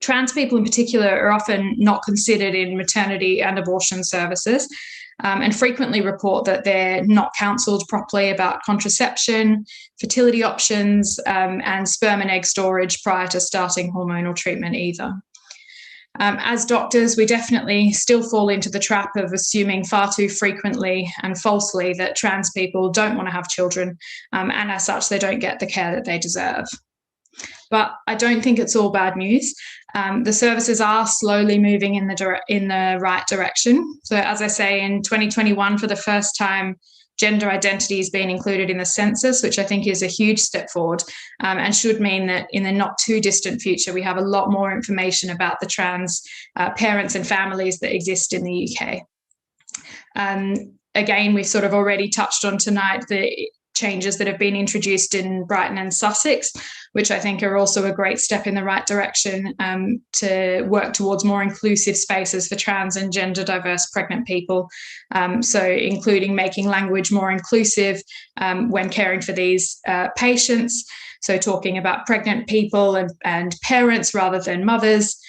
Trans people in particular are often not considered in maternity and abortion services, and frequently report that they're not counselled properly about contraception, fertility options, and sperm and egg storage prior to starting hormonal treatment either. As doctors, we definitely still fall into the trap of assuming far too frequently and falsely that trans people don't want to have children, and as such, they don't get the care that they deserve. But I don't think it's all bad news. The services are slowly moving in the right direction. So as I say, in 2021, for the first time, gender identity has been included in the census, which I think is a huge step forward, and should mean that in the not too distant future, we have a lot more information about the trans parents and families that exist in the UK. Again, we've sort of already touched on tonight the changes that have been introduced in Brighton and Sussex, which I think are also a great step in the right direction to work towards more inclusive spaces for trans and gender diverse pregnant people. So including making language more inclusive when caring for these patients. So talking about pregnant people and parents rather than mothers,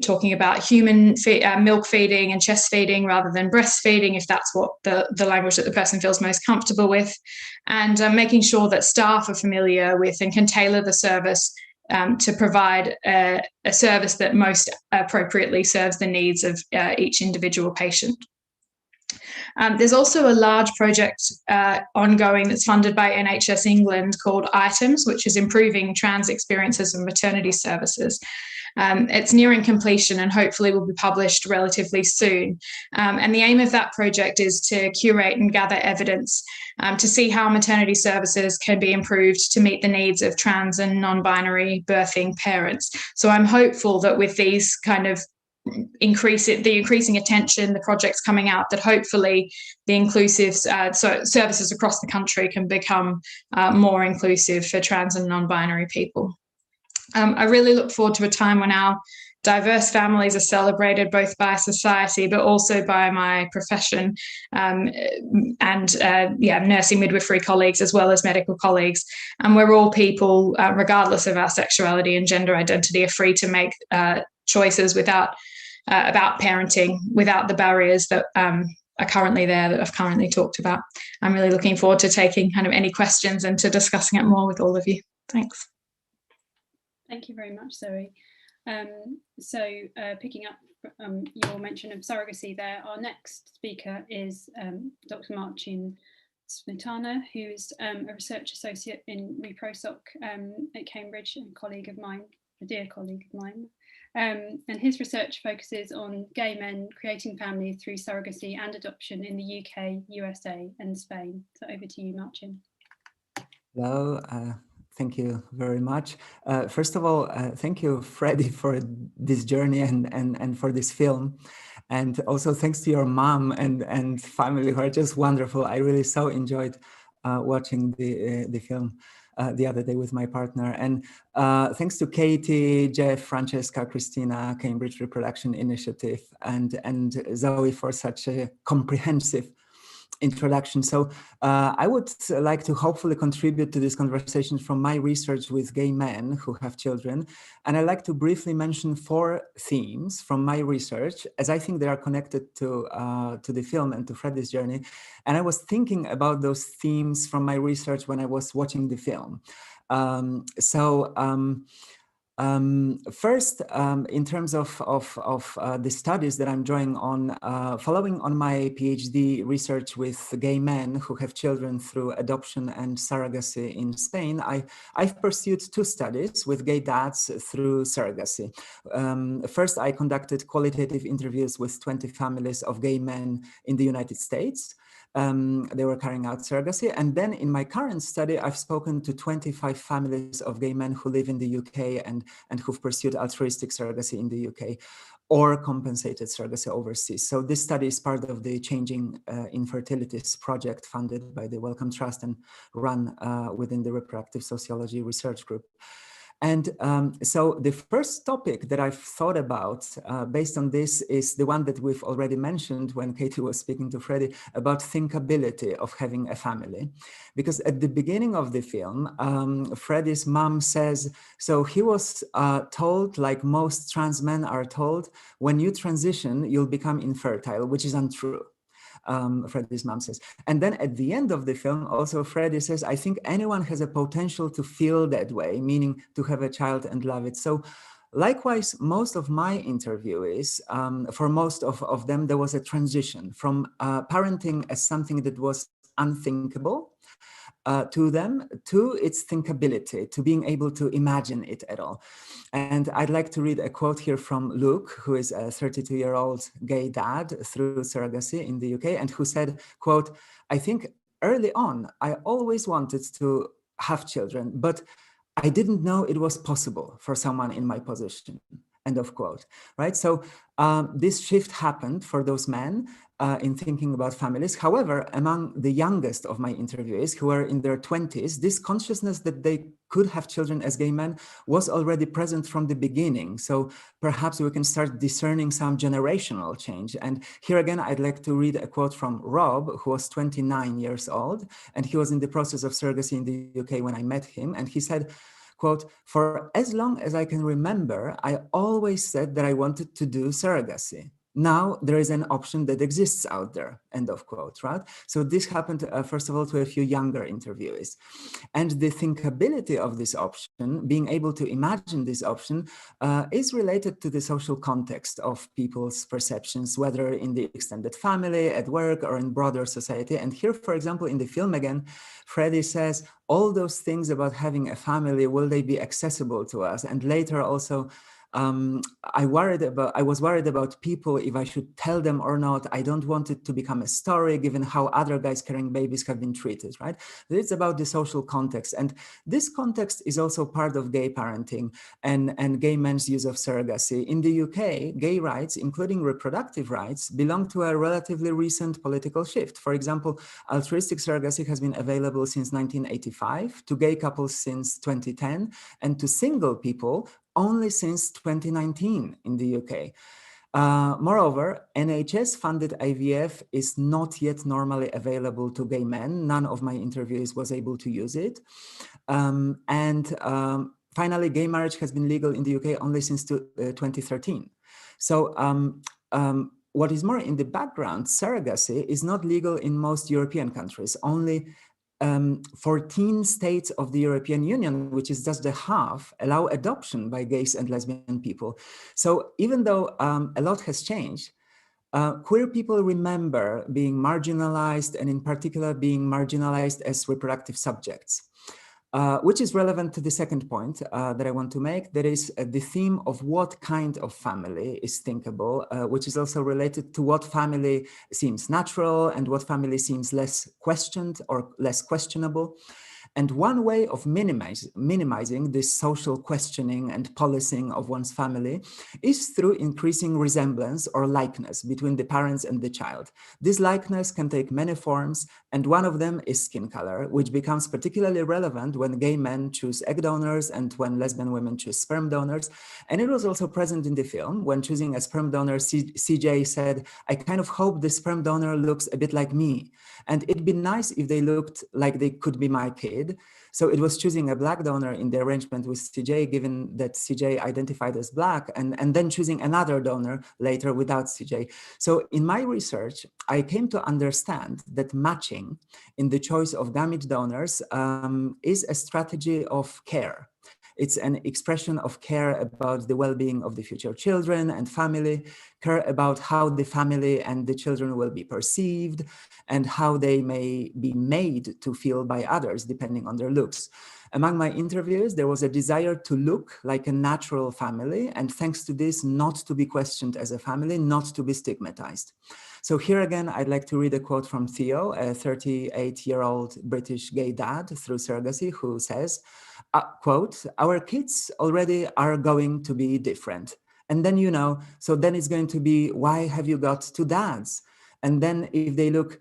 talking about human milk feeding and chest feeding rather than breastfeeding, if that's what the language that the person feels most comfortable with, and making sure that staff are familiar with and can tailor the service to provide a service that most appropriately serves the needs of each individual patient. There's also a large project ongoing that's funded by NHS England called ITEMS, which is improving trans experiences and maternity services. It's nearing completion and hopefully will be published relatively soon. And the aim of that project is to curate and gather evidence to see how maternity services can be improved to meet the needs of trans and non-binary birthing parents. So I'm hopeful that with these kind of increasing attention, the projects coming out, that hopefully the inclusive services across the country can become more inclusive for trans and non-binary people. I really look forward to a time when our diverse families are celebrated both by society but also by my profession and nursing midwifery colleagues as well as medical colleagues. And we're all people, regardless of our sexuality and gender identity, are free to make choices about parenting without the barriers that are currently there that I've currently talked about. I'm really looking forward to taking kind of any questions and to discussing it more with all of you. Thanks. Thank you very much, Zoe. Picking up your mention of surrogacy there, our next speaker is Dr. Marcin Smietana, who is a research associate in Reproductive at Cambridge, and a dear colleague of mine. And his research focuses on gay men creating families through surrogacy and adoption in the UK, USA and Spain. So over to you, Marcin. Hello. Thank you very much. First of all, thank you, Freddy, for this journey and for this film. And also thanks to your mom and family who are just wonderful. I really so enjoyed watching the film. the other day with my partner. And thanks to Katie, Jeff, Francesca, Christina, Cambridge Reproduction Initiative, and Zoe for such a comprehensive introduction. So I would like to hopefully contribute to this conversation from my research with gay men who have children. And I'd like to briefly mention 4 themes from my research, as I think they are connected to the film and to Freddy's journey. And I was thinking about those themes from my research when I was watching the film. First, in terms of the studies that I'm drawing on, following on my PhD research with gay men who have children through adoption and surrogacy in Spain, I've pursued 2 studies with gay dads through surrogacy. First, I conducted qualitative interviews with 20 families of gay men in the United States. They were carrying out surrogacy. And then in my current study, I've spoken to 25 families of gay men who live in the UK and who've pursued altruistic surrogacy in the UK or compensated surrogacy overseas. So this study is part of the Changing Infertilities project funded by the Wellcome Trust and run within the Reproductive Sociology Research Group. And so the first topic that I've thought about based on this is the one that we've already mentioned when Katie was speaking to Freddy about thinkability of having a family. Because at the beginning of the film, Freddy's mom says, so he was told, like most trans men are told, when you transition, you'll become infertile, which is untrue. Freddy's mom says. And then at the end of the film, also Freddy says, I think anyone has a potential to feel that way, meaning to have a child and love it. So likewise, most of my interviewees, for most of them, there was a transition from parenting as something that was unthinkable to them, to its thinkability, to being able to imagine it at all. And I'd like to read a quote here from Luke, who is a 32-year-old gay dad through surrogacy in the UK, and who said, quote, I think early on, I always wanted to have children, but I didn't know it was possible for someone in my position, end of quote, right? So this shift happened for those men in thinking about families. However, among the youngest of my interviewees who were in their 20s, this consciousness that they could have children as gay men was already present from the beginning. So perhaps we can start discerning some generational change. And here again, I'd like to read a quote from Rob, who was 29 years old, and he was in the process of surrogacy in the UK when I met him. And he said, quote, for as long as I can remember, I always said that I wanted to do surrogacy. Now there is an option that exists out there, end of quote, right? So this happened, first of all, to a few younger interviewees. And the thinkability of this option, being able to imagine this option, is related to the social context of people's perceptions, whether in the extended family, at work, or in broader society. And here, for example, in the film again, Freddy says, all those things about having a family, will they be accessible to us? And later also, I was worried about people, if I should tell them or not. I don't want it to become a story, given how other guys carrying babies have been treated, right? It's about the social context. And this context is also part of gay parenting and gay men's use of surrogacy. In the UK, gay rights, including reproductive rights, belong to a relatively recent political shift. For example, altruistic surrogacy has been available since 1985, to gay couples since 2010, and to single people only since 2019 in the UK. Moreover, NHS-funded IVF is not yet normally available to gay men. None of my interviewees was able to use it. Finally, gay marriage has been legal in the UK only since 2013. So what is more, in the background, surrogacy is not legal in most European countries. Only 14 states of the European Union, which is just a half, allow adoption by gays and lesbian people. So even though a lot has changed, queer people remember being marginalized, and in particular being marginalized as reproductive subjects. Which is relevant to the second point that I want to make, that is the theme of what kind of family is thinkable, which is also related to what family seems natural and what family seems less questioned or less questionable. And one way of minimizing this social questioning and policing of one's family is through increasing resemblance or likeness between the parents and the child. This likeness can take many forms, and one of them is skin color, which becomes particularly relevant when gay men choose egg donors and when lesbian women choose sperm donors. And it was also present in the film. When choosing a sperm donor, CJ said, "I kind of hope the sperm donor looks a bit like me. And it'd be nice if they looked like they could be my kid." So it was choosing a black donor in the arrangement with CJ, given that CJ identified as black, and then choosing another donor later without CJ. So in my research, I came to understand that matching in the choice of gamete donors is a strategy of care. It's an expression of care about the well-being of the future children and family, care about how the family and the children will be perceived and how they may be made to feel by others, depending on their looks. Among my interviews, there was a desire to look like a natural family, and thanks to this, not to be questioned as a family, not to be stigmatized. So here again, I'd like to read a quote from Theo, a 38-year-old British gay dad through surrogacy, who says, quote, "Our kids already are going to be different. And then, so then it's going to be, why have you got two dads? And then if they look,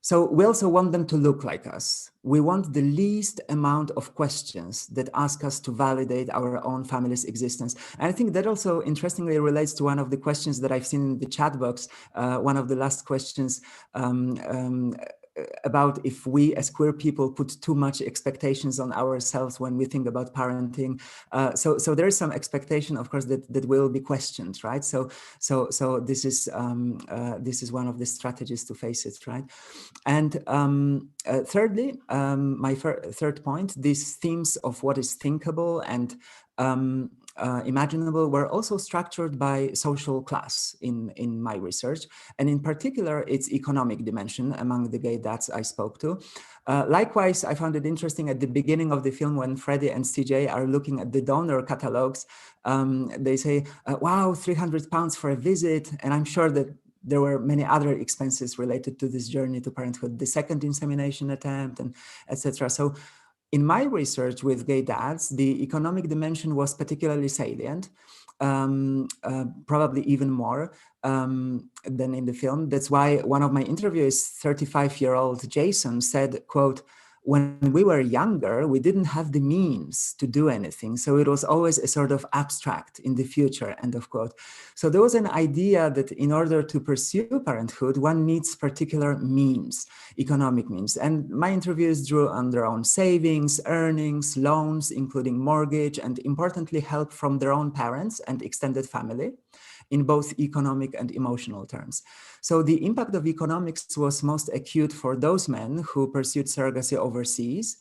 so we also want them to look like us. We want the least amount of questions that ask us to validate our own family's existence." And I think that also interestingly relates to one of the questions that I've seen in the chat box. One of the last questions about if we as queer people put too much expectations on ourselves when we think about parenting. So there is some expectation, of course, that will be questioned, right? So this is one of the strategies to face it, right? And thirdly, my third point, these themes of what is thinkable and imaginable were also structured by social class in my research, and in particular its economic dimension among the gay dads I spoke to. Likewise, I found it interesting at the beginning of the film when Freddy and CJ are looking at the donor catalogs. They say, wow, £300 for a visit, and I'm sure that there were many other expenses related to this journey to parenthood, the second insemination attempt, and etc. So in my research with gay dads, the economic dimension was particularly salient, probably even more than in the film. That's why one of my interviews, 35-year-old Jason, said, quote, "When we were younger, we didn't have the means to do anything. So it was always a sort of abstract in the future," end of quote. So there was an idea that in order to pursue parenthood, one needs particular means, economic means. And my interviews drew on their own savings, earnings, loans, including mortgage, and importantly, help from their own parents and extended family in both economic and emotional terms. So the impact of economics was most acute for those men who pursued surrogacy overseas,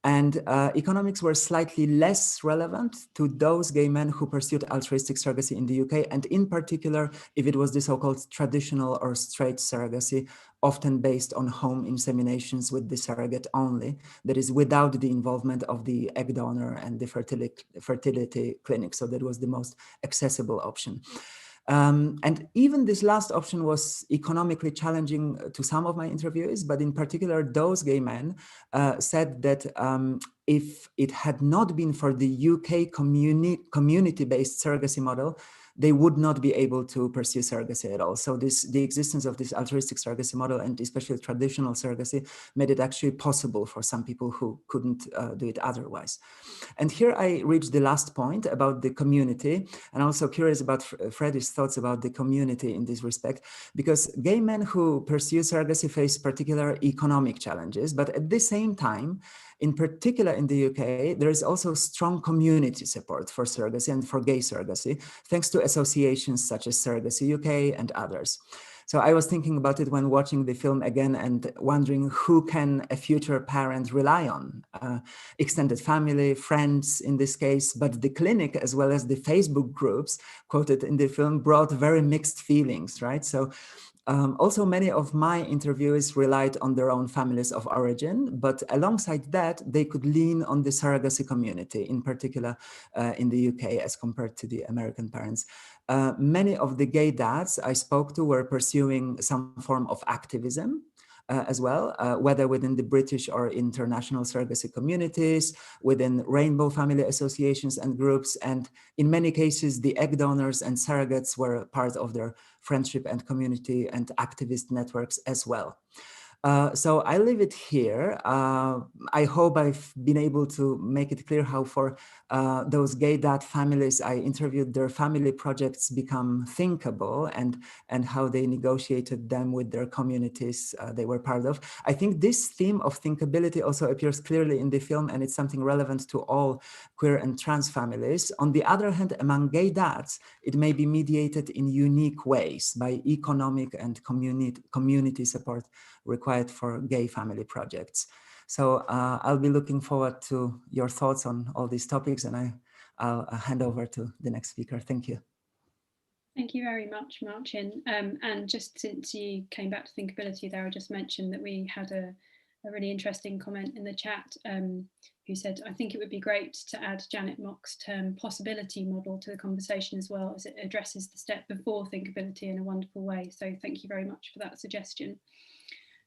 and economics were slightly less relevant to those gay men who pursued altruistic surrogacy in the UK, and in particular, if it was the so-called traditional or straight surrogacy, often based on home inseminations with the surrogate only, that is without the involvement of the egg donor and the fertility clinic. So that was the most accessible option. And even this last option was economically challenging to some of my interviewees, but in particular, those gay men said that if it had not been for the UK community-based surrogacy model, they would not be able to pursue surrogacy at all. So the existence of this altruistic surrogacy model, and especially traditional surrogacy, made it actually possible for some people who couldn't do it otherwise. And here I reached the last point about the community, and I'm also curious about Freddy's thoughts about the community in this respect, because gay men who pursue surrogacy face particular economic challenges, but at the same time, in particular in the UK, there is also strong community support for surrogacy and for gay surrogacy, thanks to associations such as Surrogacy UK and others. So I was thinking about it when watching the film again and wondering who can a future parent rely on? Extended family, friends in this case, but the clinic as well as the Facebook groups quoted in the film brought very mixed feelings, right? So also, many of my interviewees relied on their own families of origin, but alongside that, they could lean on the surrogacy community, in particular in the UK as compared to the American parents. Many of the gay dads I spoke to were pursuing some form of activism, as well, whether within the British or international surrogacy communities, within rainbow family associations and groups, and in many cases, the egg donors and surrogates were part of their friendship and community and activist networks as well. So I leave it here. I hope I've been able to make it clear how for those gay dad families I interviewed, their family projects become thinkable and how they negotiated them with their communities they were part of. I think this theme of thinkability also appears clearly in the film, and it's something relevant to all queer and trans families. On the other hand, among gay dads, it may be mediated in unique ways by economic and community support required for gay family projects. So I'll be looking forward to your thoughts on all these topics, and I'll hand over to the next speaker. Thank you. Thank you very much, Marcin. And just since you came back to thinkability there, I'll just mention that we had a really interesting comment in the chat who said, I think it would be great to add Janet Mock's term possibility model to the conversation as well, as it addresses the step before thinkability in a wonderful way. So thank you very much for that suggestion.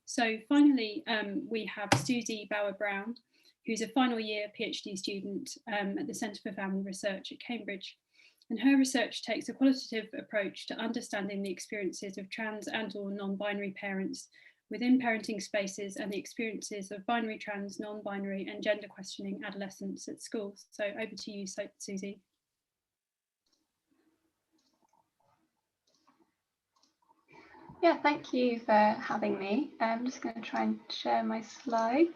So finally, we have Susie Bauer-Brown, who's a final year PhD student at the Centre for Family Research at Cambridge. And her research takes a qualitative approach to understanding the experiences of trans and or non-binary parents within parenting spaces and the experiences of binary, trans, non-binary and gender questioning adolescents at schools. So over to you, Susie. Yeah, thank you for having me. I'm just going to try and share my slides.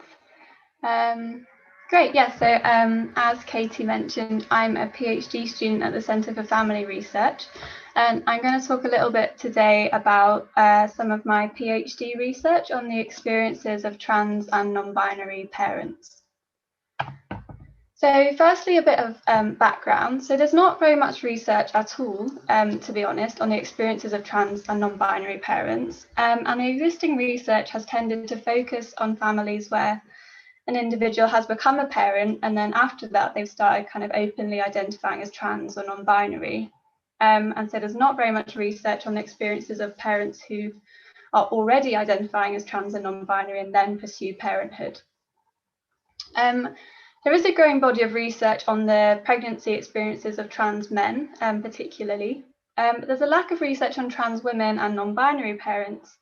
Great, yeah, so as Katie mentioned, I'm a PhD student at the Centre for Family Research, and I'm going to talk a little bit today about some of my PhD research on the experiences of trans and non-binary parents. So firstly, a bit of background. So there's not very much research at all, to be honest, on the experiences of trans and non-binary parents. And the existing research has tended to focus on families where an individual has become a parent, and then after that, they've started kind of openly identifying as trans or non-binary. And so there's not very much research on the experiences of parents who are already identifying as trans and non-binary and then pursue parenthood. There is a growing body of research on the pregnancy experiences of trans men, particularly. But there's a lack of research on trans women and non-binary parents.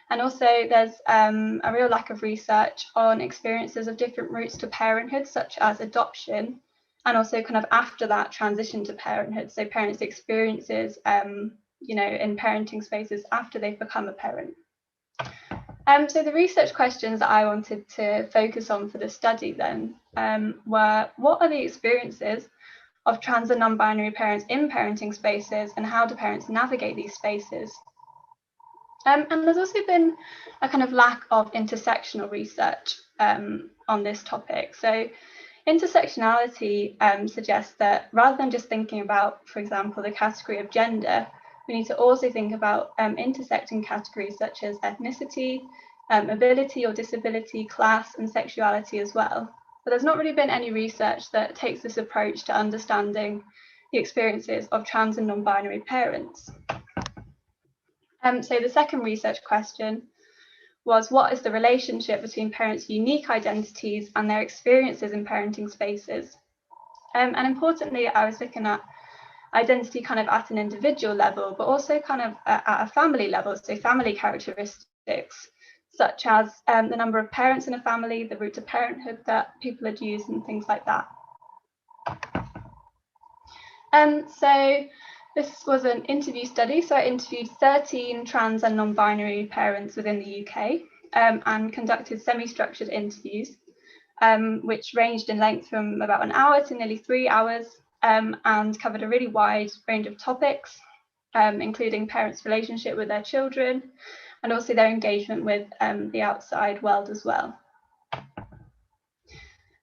And also there's a real lack of research on experiences of different routes to parenthood, such as adoption, and also kind of after that transition to parenthood. So parents' experiences, you know, in parenting spaces after they've become a parent. So the research questions that I wanted to focus on for the study then were, what are the experiences of trans and non-binary parents in parenting spaces, and how do parents navigate these spaces? And there's also been a kind of lack of intersectional research on this topic. So intersectionality suggests that rather than just thinking about, for example, the category of gender, we need to also think about intersecting categories such as ethnicity, ability or disability, class, and sexuality as well. But there's not really been any research that takes this approach to understanding the experiences of trans and non-binary parents. So the second research question was, what is the relationship between parents' unique identities and their experiences in parenting spaces? And importantly, I was looking at identity kind of at an individual level, but also kind of at a family level, so family characteristics, such as the number of parents in a family, the route to parenthood that people had used, and things like that. So this was an interview study. So I interviewed 13 trans and non-binary parents within the UK and conducted semi-structured interviews, which ranged in length from about an hour to nearly 3 hours, and covered a really wide range of topics, including parents' relationship with their children and also their engagement with the outside world as well.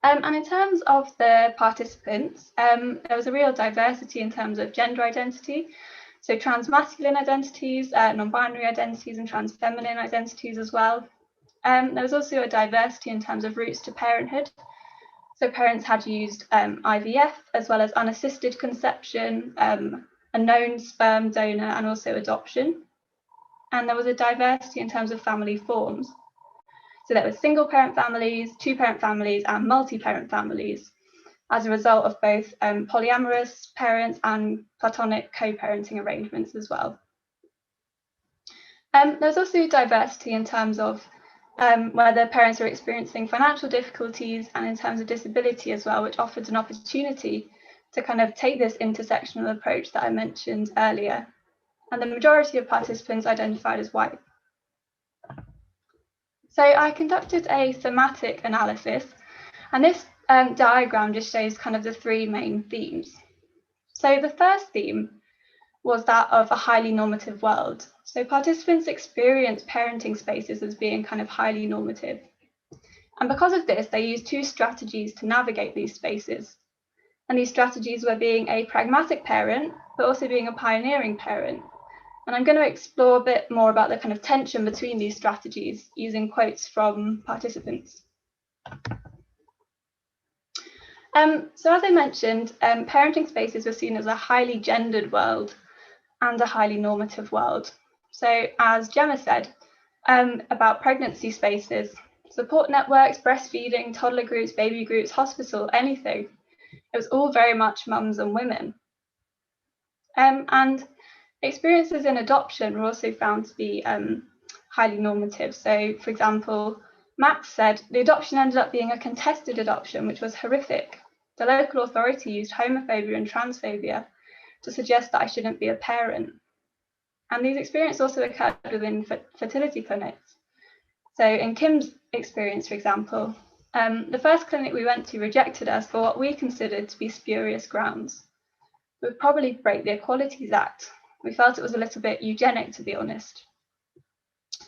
And in terms of the participants, there was a real diversity in terms of gender identity. So trans masculine identities, non-binary identities, and trans feminine identities as well. There was also a diversity in terms of routes to parenthood. So parents had used IVF as well as unassisted conception, a known sperm donor, and also adoption. And there was a diversity in terms of family forms. So there were single parent families, two parent families, and multi-parent families as a result of both polyamorous parents and platonic co-parenting arrangements as well. There's also diversity in terms of whether parents are experiencing financial difficulties and in terms of disability as well, which offers an opportunity to kind of take this intersectional approach that I mentioned earlier. And the majority of participants identified as white. So I conducted a thematic analysis, and this diagram just shows kind of the three main themes. So the first theme was that of a highly normative world. So participants experienced parenting spaces as being kind of highly normative. And because of this, they used two strategies to navigate these spaces. And these strategies were being a pragmatic parent, but also being a pioneering parent. And I'm going to explore a bit more about the kind of tension between these strategies using quotes from participants. So as I mentioned, parenting spaces were seen as a highly gendered world and a highly normative world. So as Gemma said about pregnancy spaces, support networks, breastfeeding, toddler groups, baby groups, hospital, anything, it was all very much mums and women. And experiences in adoption were also found to be highly normative. So for example, Max said, the adoption ended up being a contested adoption, which was horrific. The local authority used homophobia and transphobia to suggest that I shouldn't be a parent. And these experiences also occurred within fertility clinics. So in Kim's experience, for example, the first clinic we went to rejected us for what we considered to be spurious grounds. It would probably break the Equalities Act. We felt it was a little bit eugenic, to be honest.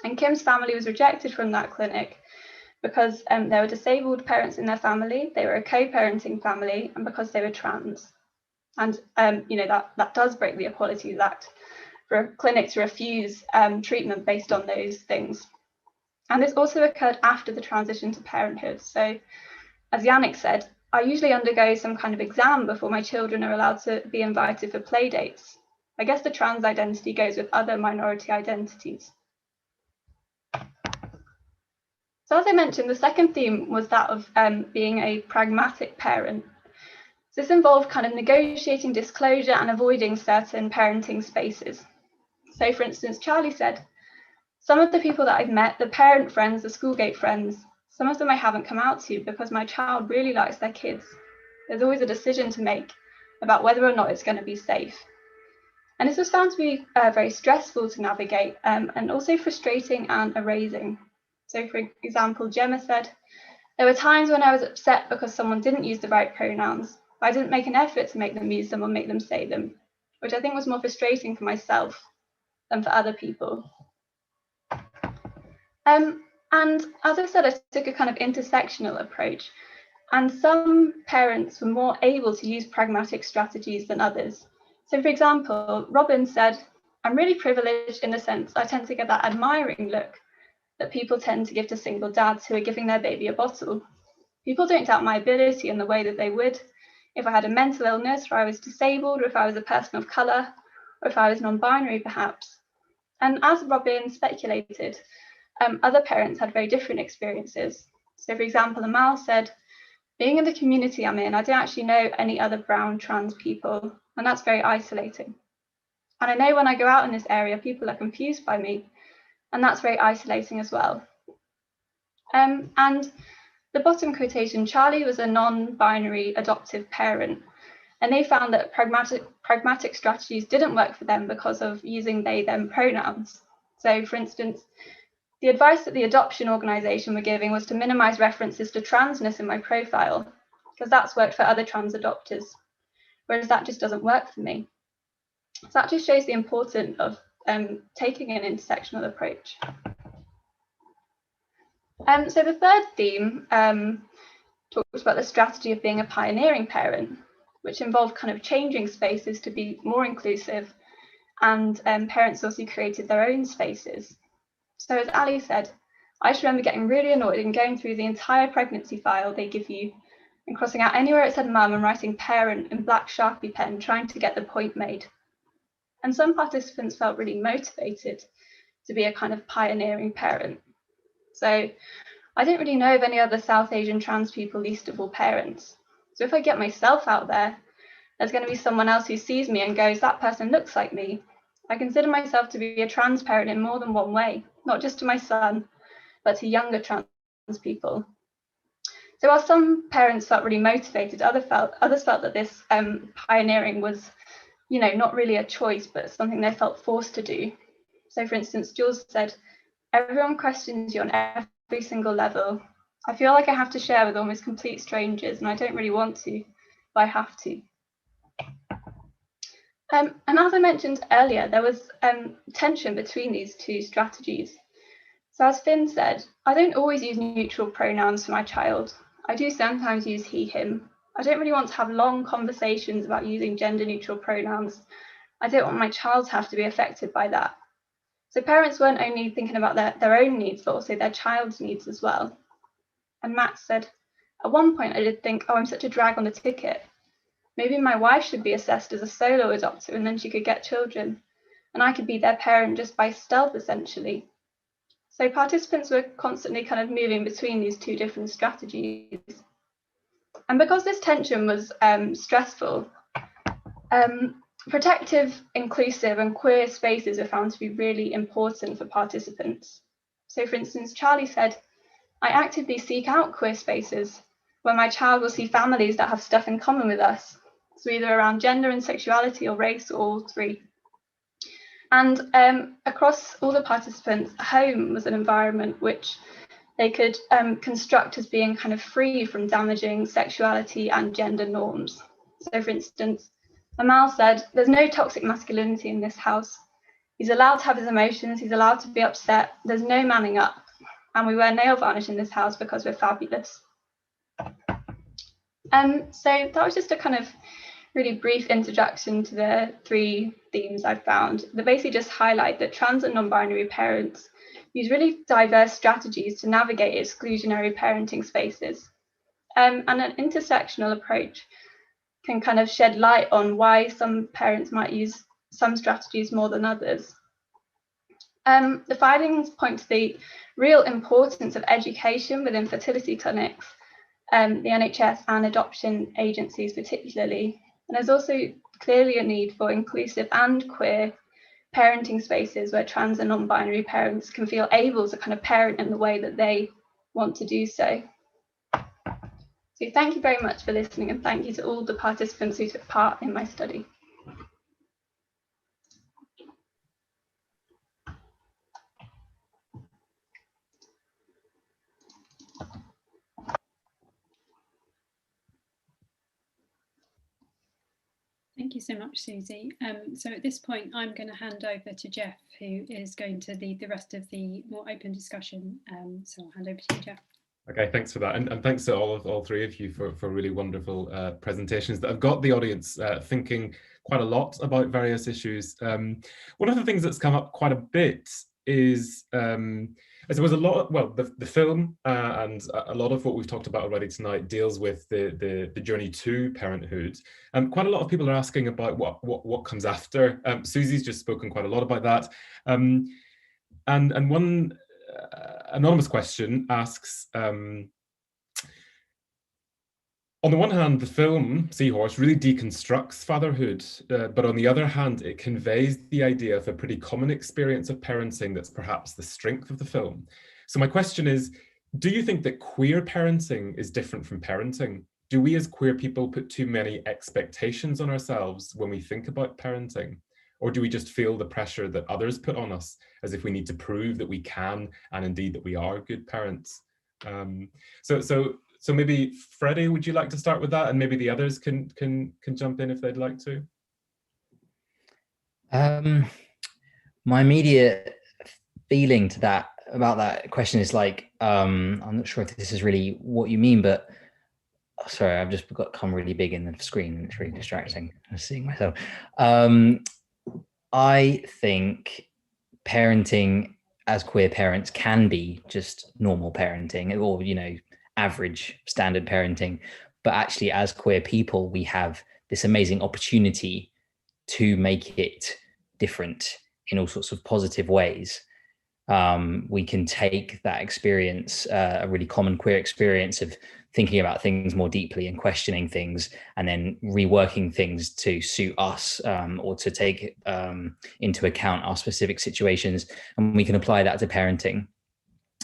And Kim's family was rejected from that clinic because there were disabled parents in their family, they were a co-parenting family, and because they were trans. And you know, that does break the Equalities Act for a clinic to refuse treatment based on those things. And this also occurred after the transition to parenthood. So as Yannick said, I usually undergo some kind of exam before my children are allowed to be invited for play dates. I guess the trans identity goes with other minority identities. So as I mentioned, the second theme was that of being a pragmatic parent. So this involved kind of negotiating disclosure and avoiding certain parenting spaces. So for instance, Charlie said, some of the people that I've met, the parent friends, the schoolgate friends, some of them I haven't come out to because my child really likes their kids. There's always a decision to make about whether or not it's going to be safe. And this was found to be very stressful to navigate and also frustrating and erasing. So for example, Gemma said, there were times when I was upset because someone didn't use the right pronouns. I didn't make an effort to make them use them or make them say them, which I think was more frustrating for myself than for other people. And as I said, I took a kind of intersectional approach, and some parents were more able to use pragmatic strategies than others. So for example, Robin said, I'm really privileged in the sense I tend to get that admiring look that people tend to give to single dads who are giving their baby a bottle. People don't doubt my ability in the way that they would if I had a mental illness, or I was disabled, or if I was a person of colour, or if I was non-binary perhaps. And as Robin speculated, other parents had very different experiences. So for example, Amal said, being in the community I'm in, I don't actually know any other brown trans people, and that's very isolating. And I know when I go out in this area, people are confused by me, and that's very isolating as well. And the bottom quotation, Charlie was a non-binary adoptive parent, and they found that pragmatic strategies didn't work for them because of using they, them pronouns. So for instance, the advice that the adoption organisation were giving was to minimise references to transness in my profile, because that's worked for other trans adopters, whereas that just doesn't work for me. So that just shows the importance of taking an intersectional approach. So the third theme talks about the strategy of being a pioneering parent, which involved kind of changing spaces to be more inclusive, and parents also created their own spaces. So as Ali said, I just remember getting really annoyed and going through the entire pregnancy file they give you and crossing out anywhere it said mum and writing parent in black Sharpie pen, trying to get the point made. And some participants felt really motivated to be a kind of pioneering parent. So I don't really know of any other South Asian trans people, least of all parents. So if I get myself out there, there's going to be someone else who sees me and goes, that person looks like me. I consider myself to be a trans parent in more than one way, not just to my son, but to younger trans people. So while some parents felt really motivated, others felt that this pioneering was, not really a choice, but something they felt forced to do. So for instance, Jules said, everyone questions you on every single level. I feel like I have to share with almost complete strangers, and I don't really want to, but I have to. And as I mentioned earlier, there was tension between these two strategies. So as Finn said, I don't always use neutral pronouns for my child. I do sometimes use he, him. I don't really want to have long conversations about using gender neutral pronouns. I don't want my child to have to be affected by that. So parents weren't only thinking about their own needs, but also their child's needs as well. And Max said, at one point I did think, oh, I'm such a drag on the ticket. Maybe my wife should be assessed as a solo adopter and then she could get children. And I could be their parent just by stealth, essentially. So participants were constantly kind of moving between these two different strategies. And because this tension was stressful, protective, inclusive and queer spaces are found to be really important for participants. So for instance, Charlie said, I actively seek out queer spaces where my child will see families that have stuff in common with us. So either around gender and sexuality or race or all three. And across all the participants, home was an environment which they could construct as being kind of free from damaging sexuality and gender norms. So for instance, Amal said, there's no toxic masculinity in this house. He's allowed to have his emotions, he's allowed to be upset, there's no manning up. And we wear nail varnish in this house because we're fabulous. So that was just a kind of really brief introduction to the three themes I've found that basically just highlight that trans and non-binary parents use really diverse strategies to navigate exclusionary parenting spaces. And an intersectional approach can kind of shed light on why some parents might use some strategies more than others. The findings point to the real importance of education within fertility clinics, the NHS and adoption agencies particularly. And there's also clearly a need for inclusive and queer parenting spaces where trans and non-binary parents can feel able to kind of parent in the way that they want to do so. So thank you very much for listening, and thank you to all the participants who took part in my study. Thank you so much, Susie. So at this point, I'm going to hand over to Geoff, who is going to lead the rest of the more open discussion. So I'll hand over to you, Geoff. Okay, thanks for that, and thanks to all three of you for really wonderful presentations that have got the audience thinking quite a lot about various issues. One of the things that's come up quite a bit is, I suppose, the film and a lot of what we've talked about already tonight deals with the journey to parenthood. Quite a lot of people are asking about what comes after. Susie's just spoken quite a lot about that, and one anonymous question asks, on the one hand, the film Seahorse really deconstructs fatherhood, but on the other hand, it conveys the idea of a pretty common experience of parenting that's perhaps the strength of the film. So my question is, do you think that queer parenting is different from parenting? Do we as queer people put too many expectations on ourselves when we think about parenting? Or do we just feel the pressure that others put on us as if we need to prove that we can and indeed that we are good parents? So maybe Freddy, would you like to start with that, and maybe the others can jump in if they'd like to? My immediate feeling to about that question is like, I'm not sure if this is really what you mean, but sorry, I've just got to come really big in the screen and it's really distracting. I'm seeing myself. I think parenting as queer parents can be just normal parenting, or, average standard parenting. But actually, as queer people, we have this amazing opportunity to make it different in all sorts of positive ways. we can take that experience, a really common queer experience of thinking about things more deeply and questioning things, and then reworking things to suit us, or to take into account our specific situations, and we can apply that to parenting.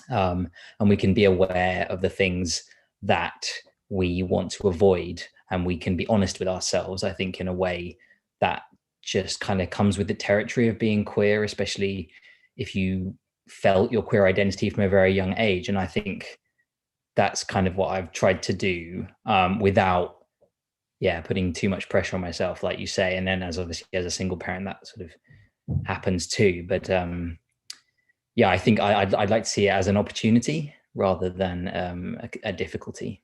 And we can be aware of the things that we want to avoid, and we can be honest with ourselves, I think, in a way that just kind of comes with the territory of being queer, especially if you felt your queer identity from a very young age. And I think that's kind of what I've tried to do, without putting too much pressure on myself, like you say. And then obviously as a single parent, that sort of happens too. But I think I'd like to see it as an opportunity rather than a difficulty.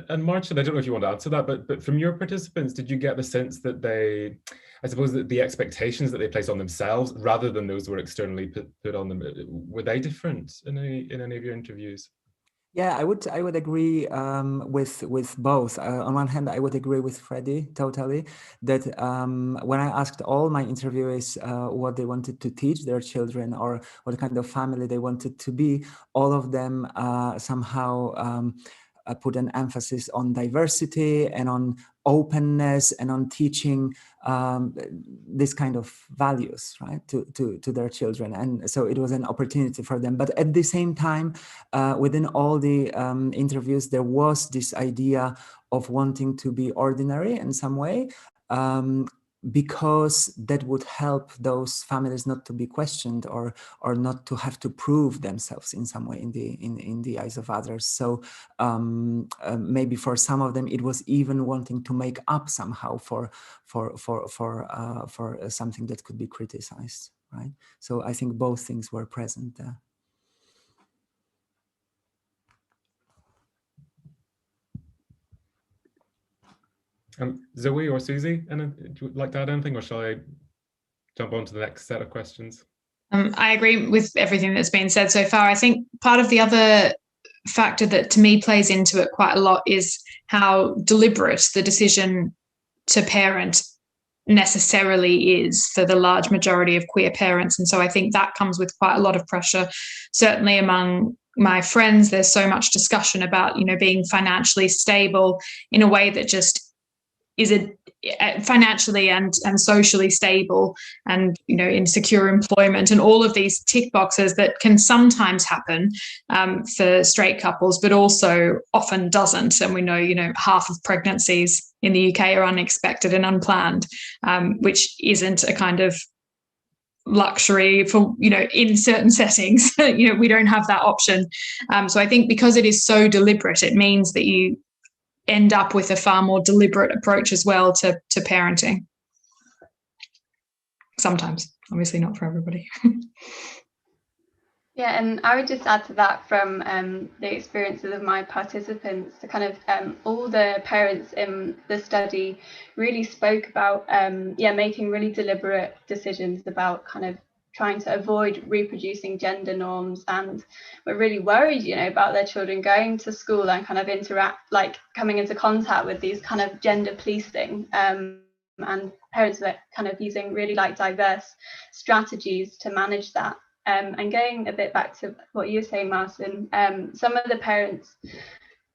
And Marcin, I don't know if you want to answer that, but from your participants, did you get the sense that I suppose that the expectations that they place on themselves, rather than those were externally put on them, were they different in any of your interviews? Yeah, I would agree with both. On one hand, I would agree with Freddy totally that when I asked all my interviewees what they wanted to teach their children or what kind of family they wanted to be, all of them somehow put an emphasis on diversity and on openness and on teaching this kind of values, right, to their children. And so it was an opportunity for them. But at the same time, within all the interviews, there was this idea of wanting to be ordinary in some way, because that would help those families not to be questioned or not to have to prove themselves in some way in the eyes of others. So maybe for some of them it was even wanting to make up somehow for something that could be criticized, right? So I think both things were present there. Zoe or Susie, would you like to add anything, or shall I jump on to the next set of questions? I agree with everything that's been said so far. I think part of the other factor that to me plays into it quite a lot is how deliberate the decision to parent necessarily is for the large majority of queer parents. And so I think that comes with quite a lot of pressure. Certainly among my friends, there's so much discussion about, being financially stable in a way that just is financially and socially stable and, in secure employment and all of these tick boxes that can sometimes happen for straight couples, but also often doesn't. And we know, half of pregnancies in the UK are unexpected and unplanned, which isn't a kind of luxury for, in certain settings. We don't have that option. So I think because it is so deliberate, it means that you end up with a far more deliberate approach as well to parenting. Sometimes, obviously not for everybody. Yeah, and I would just add to that from the experiences of my participants, the kind of all the parents in the study really spoke about making really deliberate decisions about kind of trying to avoid reproducing gender norms, and were really worried, about their children going to school and kind of coming into contact with these kind of gender policing, and parents that kind of using really diverse strategies to manage that. And going a bit back to what you were saying, Marcin, some of the parents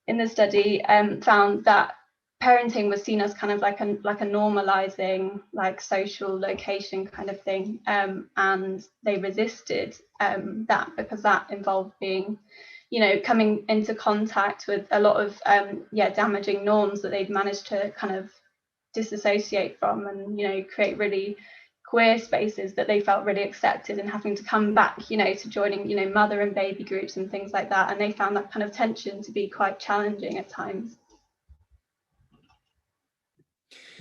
in the study found that parenting was seen as kind of like a normalizing, social location kind of thing, and they resisted that because that involved being, coming into contact with a lot of damaging norms that they'd managed to kind of disassociate from, and create really queer spaces that they felt really accepted, and having to come back, to joining, mother and baby groups and things like that. And they found that kind of tension to be quite challenging at times.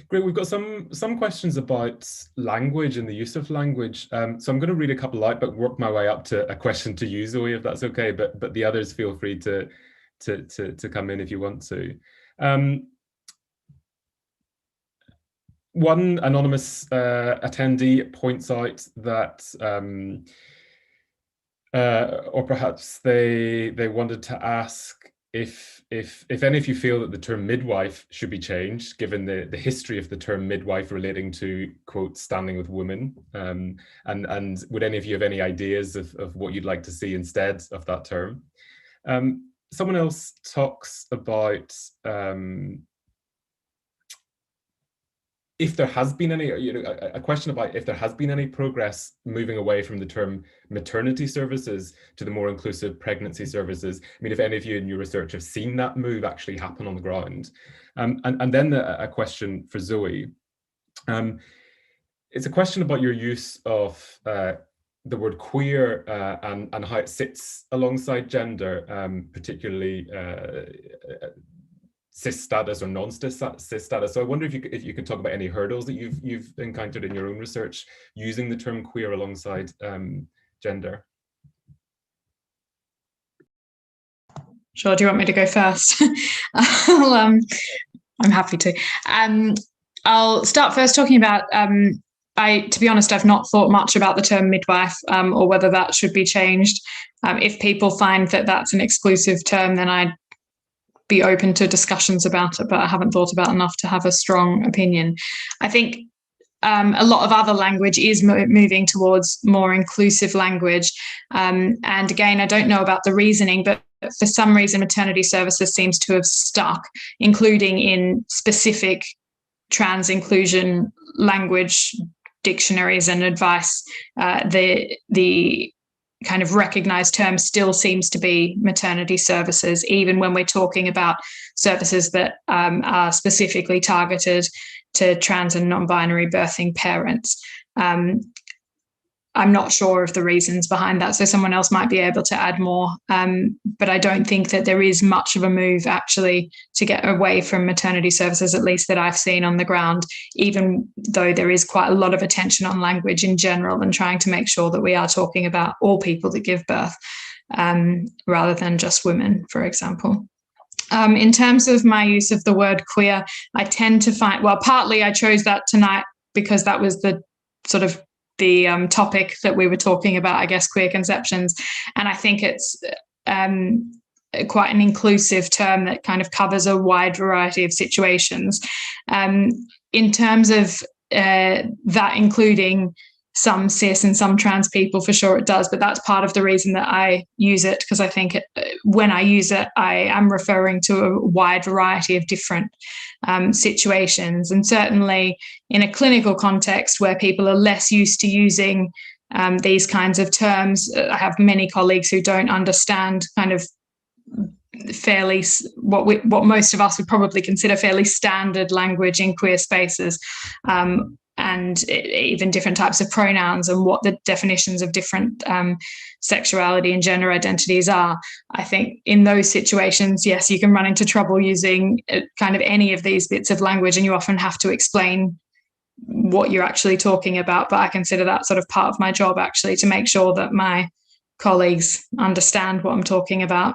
Great, we've got some questions about language and the use of language. So I'm going to read a couple out, but work my way up to a question to you, Zoe, if that's okay. But the others feel free to come in if you want to. One anonymous attendee points out that, or perhaps they wanted to ask if any of you feel that the term midwife should be changed, given the history of the term midwife relating to, quote, standing with women, and would any of you have any ideas of what you'd like to see instead of that term? Someone else talks about if there has been any, a question about if there has been any progress moving away from the term maternity services to the more inclusive pregnancy services. I mean, if any of you in your research have seen that move actually happen on the ground. And then a question for Zoe. It's a question about your use of the word queer and how it sits alongside gender, particularly cis status or non-cis status. So I wonder if you could talk about any hurdles that you've encountered in your own research using the term queer alongside gender. Sure. Do you want me to go first? I'm happy to. I'll start first talking about. To be honest, I've not thought much about the term midwife or whether that should be changed. If people find that that's an exclusive term, then I'd be open to discussions about it, but I haven't thought about enough to have a strong opinion. I think a lot of other language is moving towards more inclusive language. And again, I don't know about the reasoning, but for some reason, maternity services seems to have stuck, including in specific trans inclusion language dictionaries and advice. The kind of recognized term still seems to be maternity services, even when we're talking about services that are specifically targeted to trans and non-binary birthing parents. I'm not sure of the reasons behind that, so someone else might be able to add more. But I don't think that there is much of a move actually to get away from maternity services, at least that I've seen on the ground, even though there is quite a lot of attention on language in general and trying to make sure that we are talking about all people that give birth, rather than just women, for example. In terms of my use of the word queer, I tend to find, well, partly I chose that tonight because that was the sort of the topic that we were talking about, I guess, queer conceptions. And I think it's quite an inclusive term that kind of covers a wide variety of situations. In terms of that including some cis and some trans people, for sure it does, but that's part of the reason that I use it, because I think when I use it, I am referring to a wide variety of different situations. And certainly in a clinical context where people are less used to using these kinds of terms, I have many colleagues who don't understand kind of fairly what most of us would probably consider fairly standard language in queer spaces. And even different types of pronouns and what the definitions of different sexuality and gender identities are. I think in those situations, yes, you can run into trouble using kind of any of these bits of language, and you often have to explain what you're actually talking about. But I consider that sort of part of my job, actually, to make sure that my colleagues understand what I'm talking about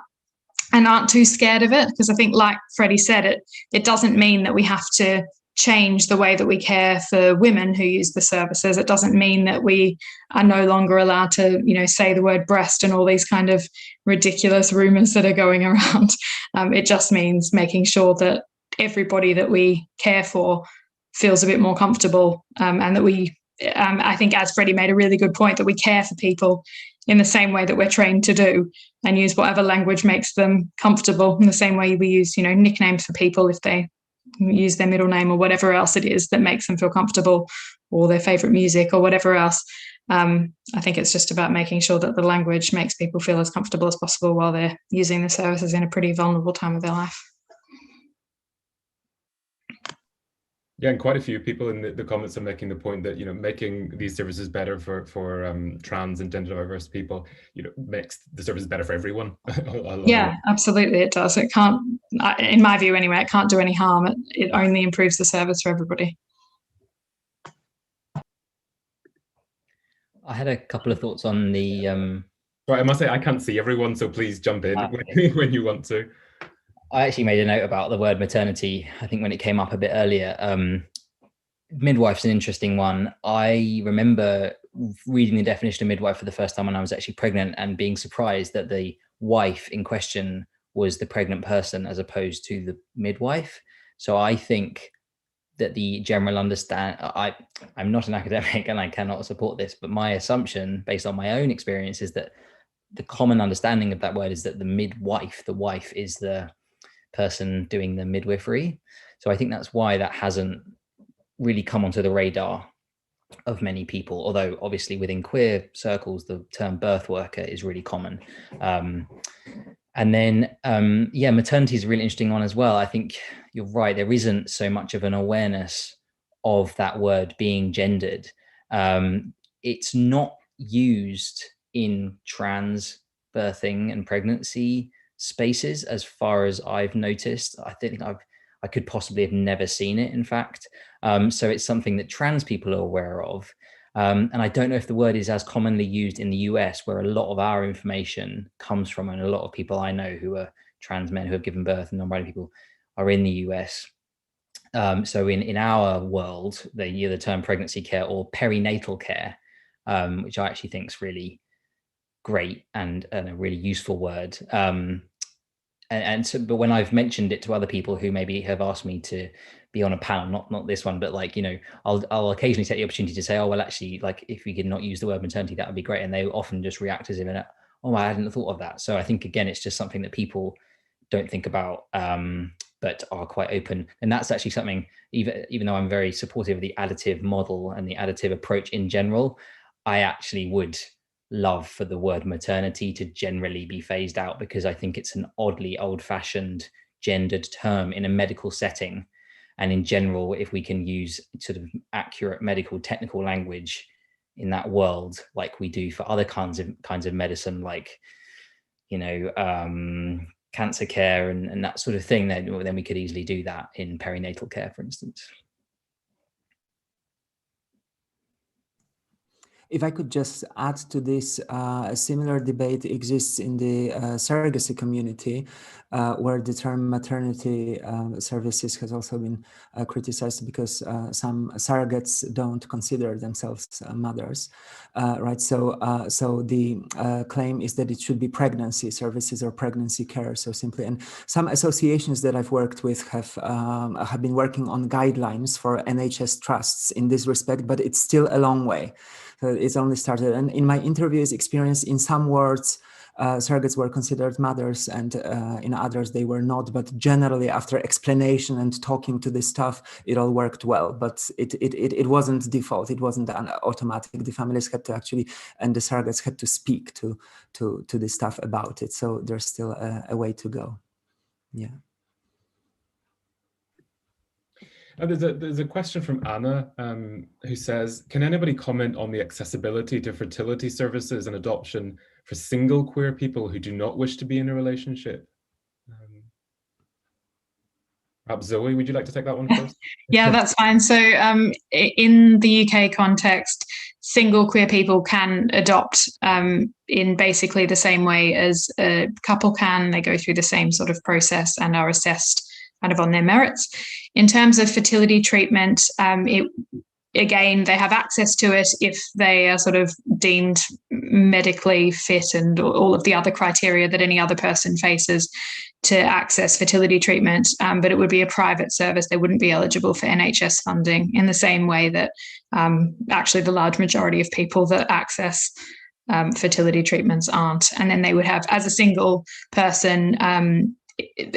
and aren't too scared of it. Because I think, like Freddie said, it doesn't mean that we have to change the way that we care for women who use the services. It doesn't mean that we are no longer allowed to, say the word breast and all these kind of ridiculous rumors that are going around. It just means making sure that everybody that we care for feels a bit more comfortable, and that we, I think, as Freddie made a really good point, that we care for people in the same way that we're trained to do, and use whatever language makes them comfortable in the same way we use, nicknames for people if they use their middle name or whatever else it is that makes them feel comfortable, or their favorite music or whatever else. I think it's just about making sure that the language makes people feel as comfortable as possible while they're using the services in a pretty vulnerable time of their life. Yeah, and quite a few people in the comments are making the point that making these services better for trans and gender diverse people, makes the services better for everyone. Yeah, absolutely, it does. It can't, in my view anyway, it can't do any harm. It only improves the service for everybody. I had a couple of thoughts on the. Right, I must say I can't see everyone, so please jump in when you want to. I actually made a note about the word maternity, I think when it came up a bit earlier. Midwife's an interesting one. I remember reading the definition of midwife for the first time when I was actually pregnant and being surprised that the wife in question was the pregnant person as opposed to the midwife. So I think that the general I'm not an academic and I cannot support this, but my assumption based on my own experience is that the common understanding of that word is that the midwife, the wife, is the person doing the midwifery. So I think that's why that hasn't really come onto the radar of many people, although obviously within queer circles the term birth worker is really common. And then maternity is a really interesting one as well. I think you're right, there isn't so much of an awareness of that word being gendered. It's not used in trans birthing and pregnancy spaces as far as I've noticed. I think I could possibly have never seen it, in fact. So it's something that trans people are aware of. And I don't know if the word is as commonly used in the US, where a lot of our information comes from, and a lot of people I know who are trans men who have given birth and non-binary people are in the US. So in our world, they use the term pregnancy care or perinatal care, which I actually think is really great and a really useful word. But when I've mentioned it to other people who maybe have asked me to be on a panel, not this one, but like, you know, I'll occasionally take the opportunity to say, oh, well, actually, like if we could not use the word maternity, that would be great. And they often just react as if, oh, I hadn't thought of that. So I think, again, it's just something that people don't think about, but are quite open. And that's actually something, even though I'm very supportive of the additive model and the additive approach in general, I actually would love for the word maternity to generally be phased out, because I think it's an oddly old-fashioned gendered term in a medical setting. And in general, if we can use sort of accurate medical technical language in that world, like we do for other kinds of medicine, like, you know, cancer care and that sort of thing, then we could easily do that in perinatal care, for instance. If I could just add to this, a similar debate exists in the surrogacy community, where the term maternity services has also been criticized because some surrogates don't consider themselves mothers, right? So the claim is that it should be pregnancy services or pregnancy care, so simply. And some associations that I've worked with have been working on guidelines for NHS trusts in this respect, but it's still a long way. So it's only started. And in my interviews experience, in some wards, surrogates were considered mothers, and in others they were not. But generally, after explanation and talking to the staff, it all worked well. But it wasn't default. It wasn't an automatic. The families had to actually, and the surrogates had to speak to the staff about it. So there's still a way to go. Yeah. There's a question from Anna who says, can anybody comment on the accessibility to fertility services and adoption for single queer people who do not wish to be in a relationship? Perhaps Zoe, would you like to take that one first? Yeah, that's fine. So in the UK context, single queer people can adopt in basically the same way as a couple can. They go through the same sort of process and are assessed kind of on their merits. In terms of fertility treatment, again, they have access to it if they are sort of deemed medically fit and all of the other criteria that any other person faces to access fertility treatment, but it would be a private service. They wouldn't be eligible for NHS funding in the same way that actually the large majority of people that access fertility treatments aren't. And then they would have, as a single person,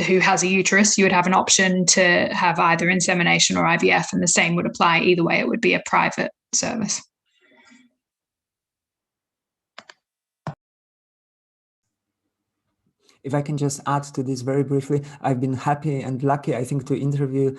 who has a uterus, you would have an option to have either insemination or IVF, and the same would apply either way. It would be a private service. If I can just add to this very briefly, I've been happy and lucky, I think, to interview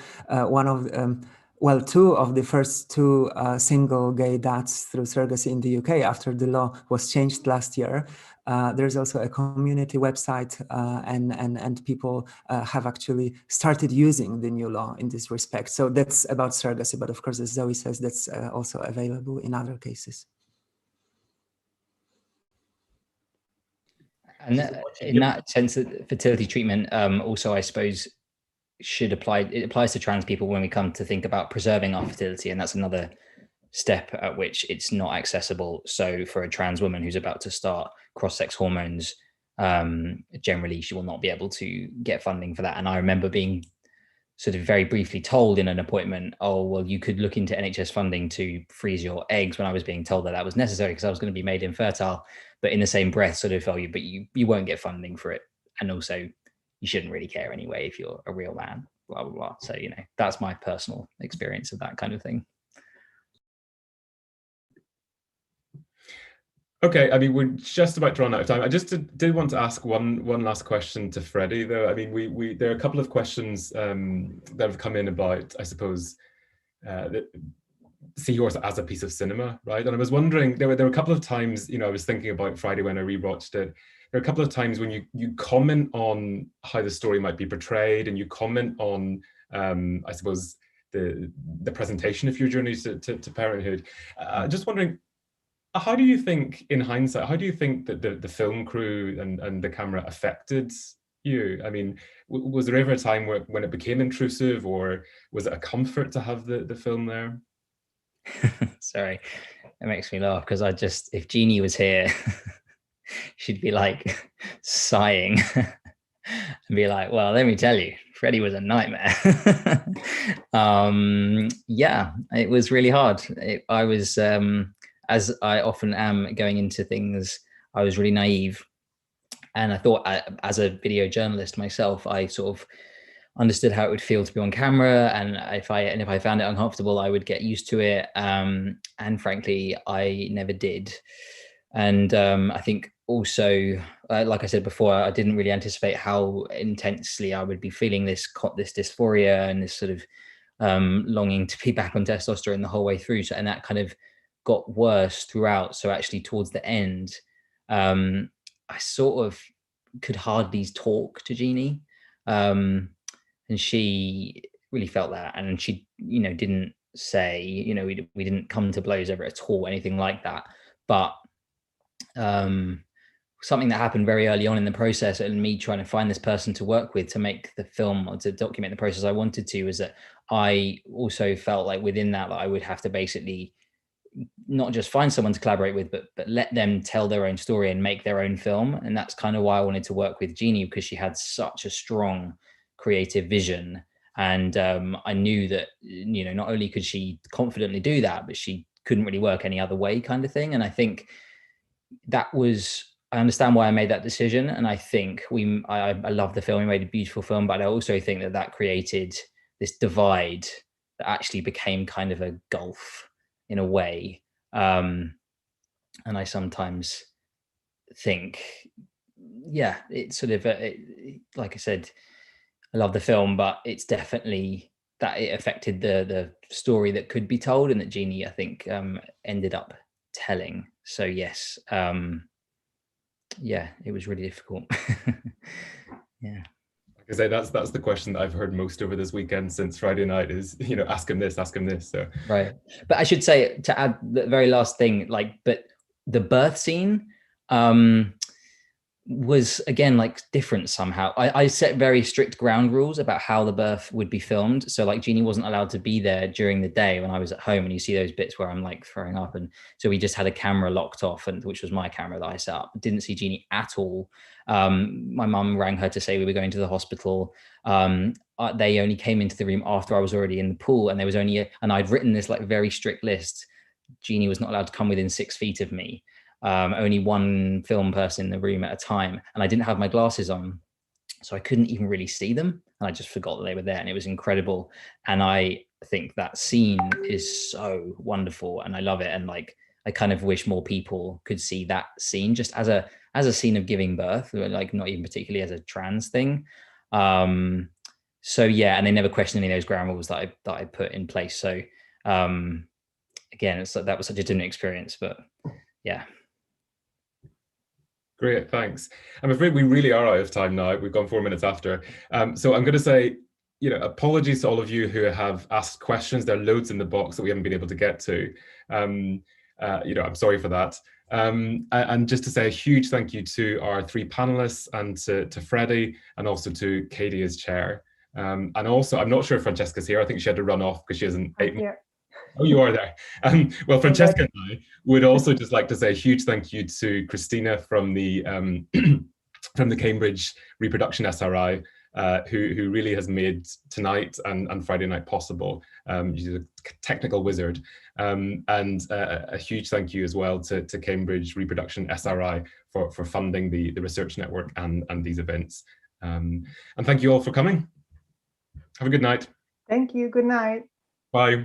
two of the first two single gay dads through surrogacy in the UK after the law was changed last year. There's also a community website and people have actually started using the new law in this respect. So that's about surrogacy, but of course, as Zoe says, that's also available in other cases. And in that sense, that fertility treatment also, I suppose, should apply. It applies to trans people when we come to think about preserving our fertility, and that's another step at which it's not accessible. So for a trans woman who's about to start cross-sex hormones, generally she will not be able to get funding for that. And I remember being sort of very briefly told in an appointment, oh, well, you could look into NHS funding to freeze your eggs, when I was being told that that was necessary because I was going to be made infertile. But in the same breath, sort of, oh, but you won't get funding for it. And also, you shouldn't really care anyway if you're a real man, blah, blah, blah. So, that's my personal experience of that kind of thing. Okay, I mean, we're just about to run out of time. I just did want to ask one last question to Freddy, though. I mean, there are a couple of questions that have come in about, I suppose, Seahorse as a piece of cinema, right? And I was wondering, there were a couple of times, I was thinking about Friday when I rewatched it. There are a couple of times when you comment on how the story might be portrayed, and you comment on, I suppose, the presentation of your journey to parenthood. Just wondering, how do you think, in hindsight, how do you think that the film crew and the camera affected you? I mean, was there ever a time when it became intrusive, or was it a comfort to have the film there? Sorry, it makes me laugh because if Jeannie was here, she'd be like sighing and be like, well, let me tell you, Freddy was a nightmare. Yeah, it was really hard. I was, as I often am going into things, I was really naive. And I thought, as a video journalist myself, I sort of understood how it would feel to be on camera, and if I found it uncomfortable, I would get used to it. And frankly, I never did. And I think also, like I said before, I didn't really anticipate how intensely I would be feeling this dysphoria and this sort of longing to be back on testosterone the whole way through. So, and that kind of got worse throughout. So actually towards the end, I sort of could hardly talk to Jeannie. And she really felt that. And she, didn't say, we didn't come to blows over it at all, anything like that. But something that happened very early on in the process, and me trying to find this person to work with to make the film or to document the process I wanted to, is that I also felt like within that, I would have to basically not just find someone to collaborate with, but let them tell their own story and make their own film. And that's kind of why I wanted to work with Jeannie, because she had such a strong creative vision. And I knew that, not only could she confidently do that, but she couldn't really work any other way, kind of thing. And I think I understand why I made that decision. And I think I love the film. We made a beautiful film, but I also think that created this divide that actually became kind of a gulf in a way. And I sometimes think, yeah, it's sort of, like I said, I love the film, but it's definitely that it affected the story that could be told, and that Jeannie, I think, ended up telling. So yes, yeah, it was really difficult. Yeah. Like I say, that's the question that I've heard most over this weekend since Friday night is, ask him this. So right. But I should say, to add the very last thing, but the birth scene was again different somehow. I set very strict ground rules about how the birth would be filmed. So Jeannie wasn't allowed to be there during the day when I was at home, and you see those bits where I'm throwing up, and so we just had a camera locked off, and which was my camera that I set up. Didn't see Jeannie at all. My mum rang her to say we were going to the hospital. They only came into the room after I was already in the pool, and there was and I'd written this very strict list. Jeannie was not allowed to come within 6 feet of me. Only one film person in the room at a time, and I didn't have my glasses on, so I couldn't even really see them, and I just forgot that they were there, and it was incredible. And I think that scene is so wonderful, and I love it, and I kind of wish more people could see that scene just as a scene of giving birth, not even particularly as a trans thing. So yeah, and they never questioned any of those ground rules that I put in place. So again, that was such a different experience, but yeah. Great, thanks. I'm afraid we really are out of time now. We've gone 4 minutes after. So I'm going to say, apologies to all of you who have asked questions. There are loads in the box that we haven't been able to get to. I'm sorry for that. And just to say a huge thank you to our 3 panelists, and to Freddy, and also to Katie as chair. And also, I'm not sure if Francesca's here. I think she had to run off because she hasn't. Oh, you are there. Well, Francesca and I would also just like to say a huge thank you to Christina from the from the Cambridge Reproduction SRI, who really has made tonight and Friday night possible. She's a technical wizard. And a huge thank you as well to Cambridge Reproduction SRI for funding the research network and these events. And thank you all for coming. Have a good night. Thank you. Good night. Bye.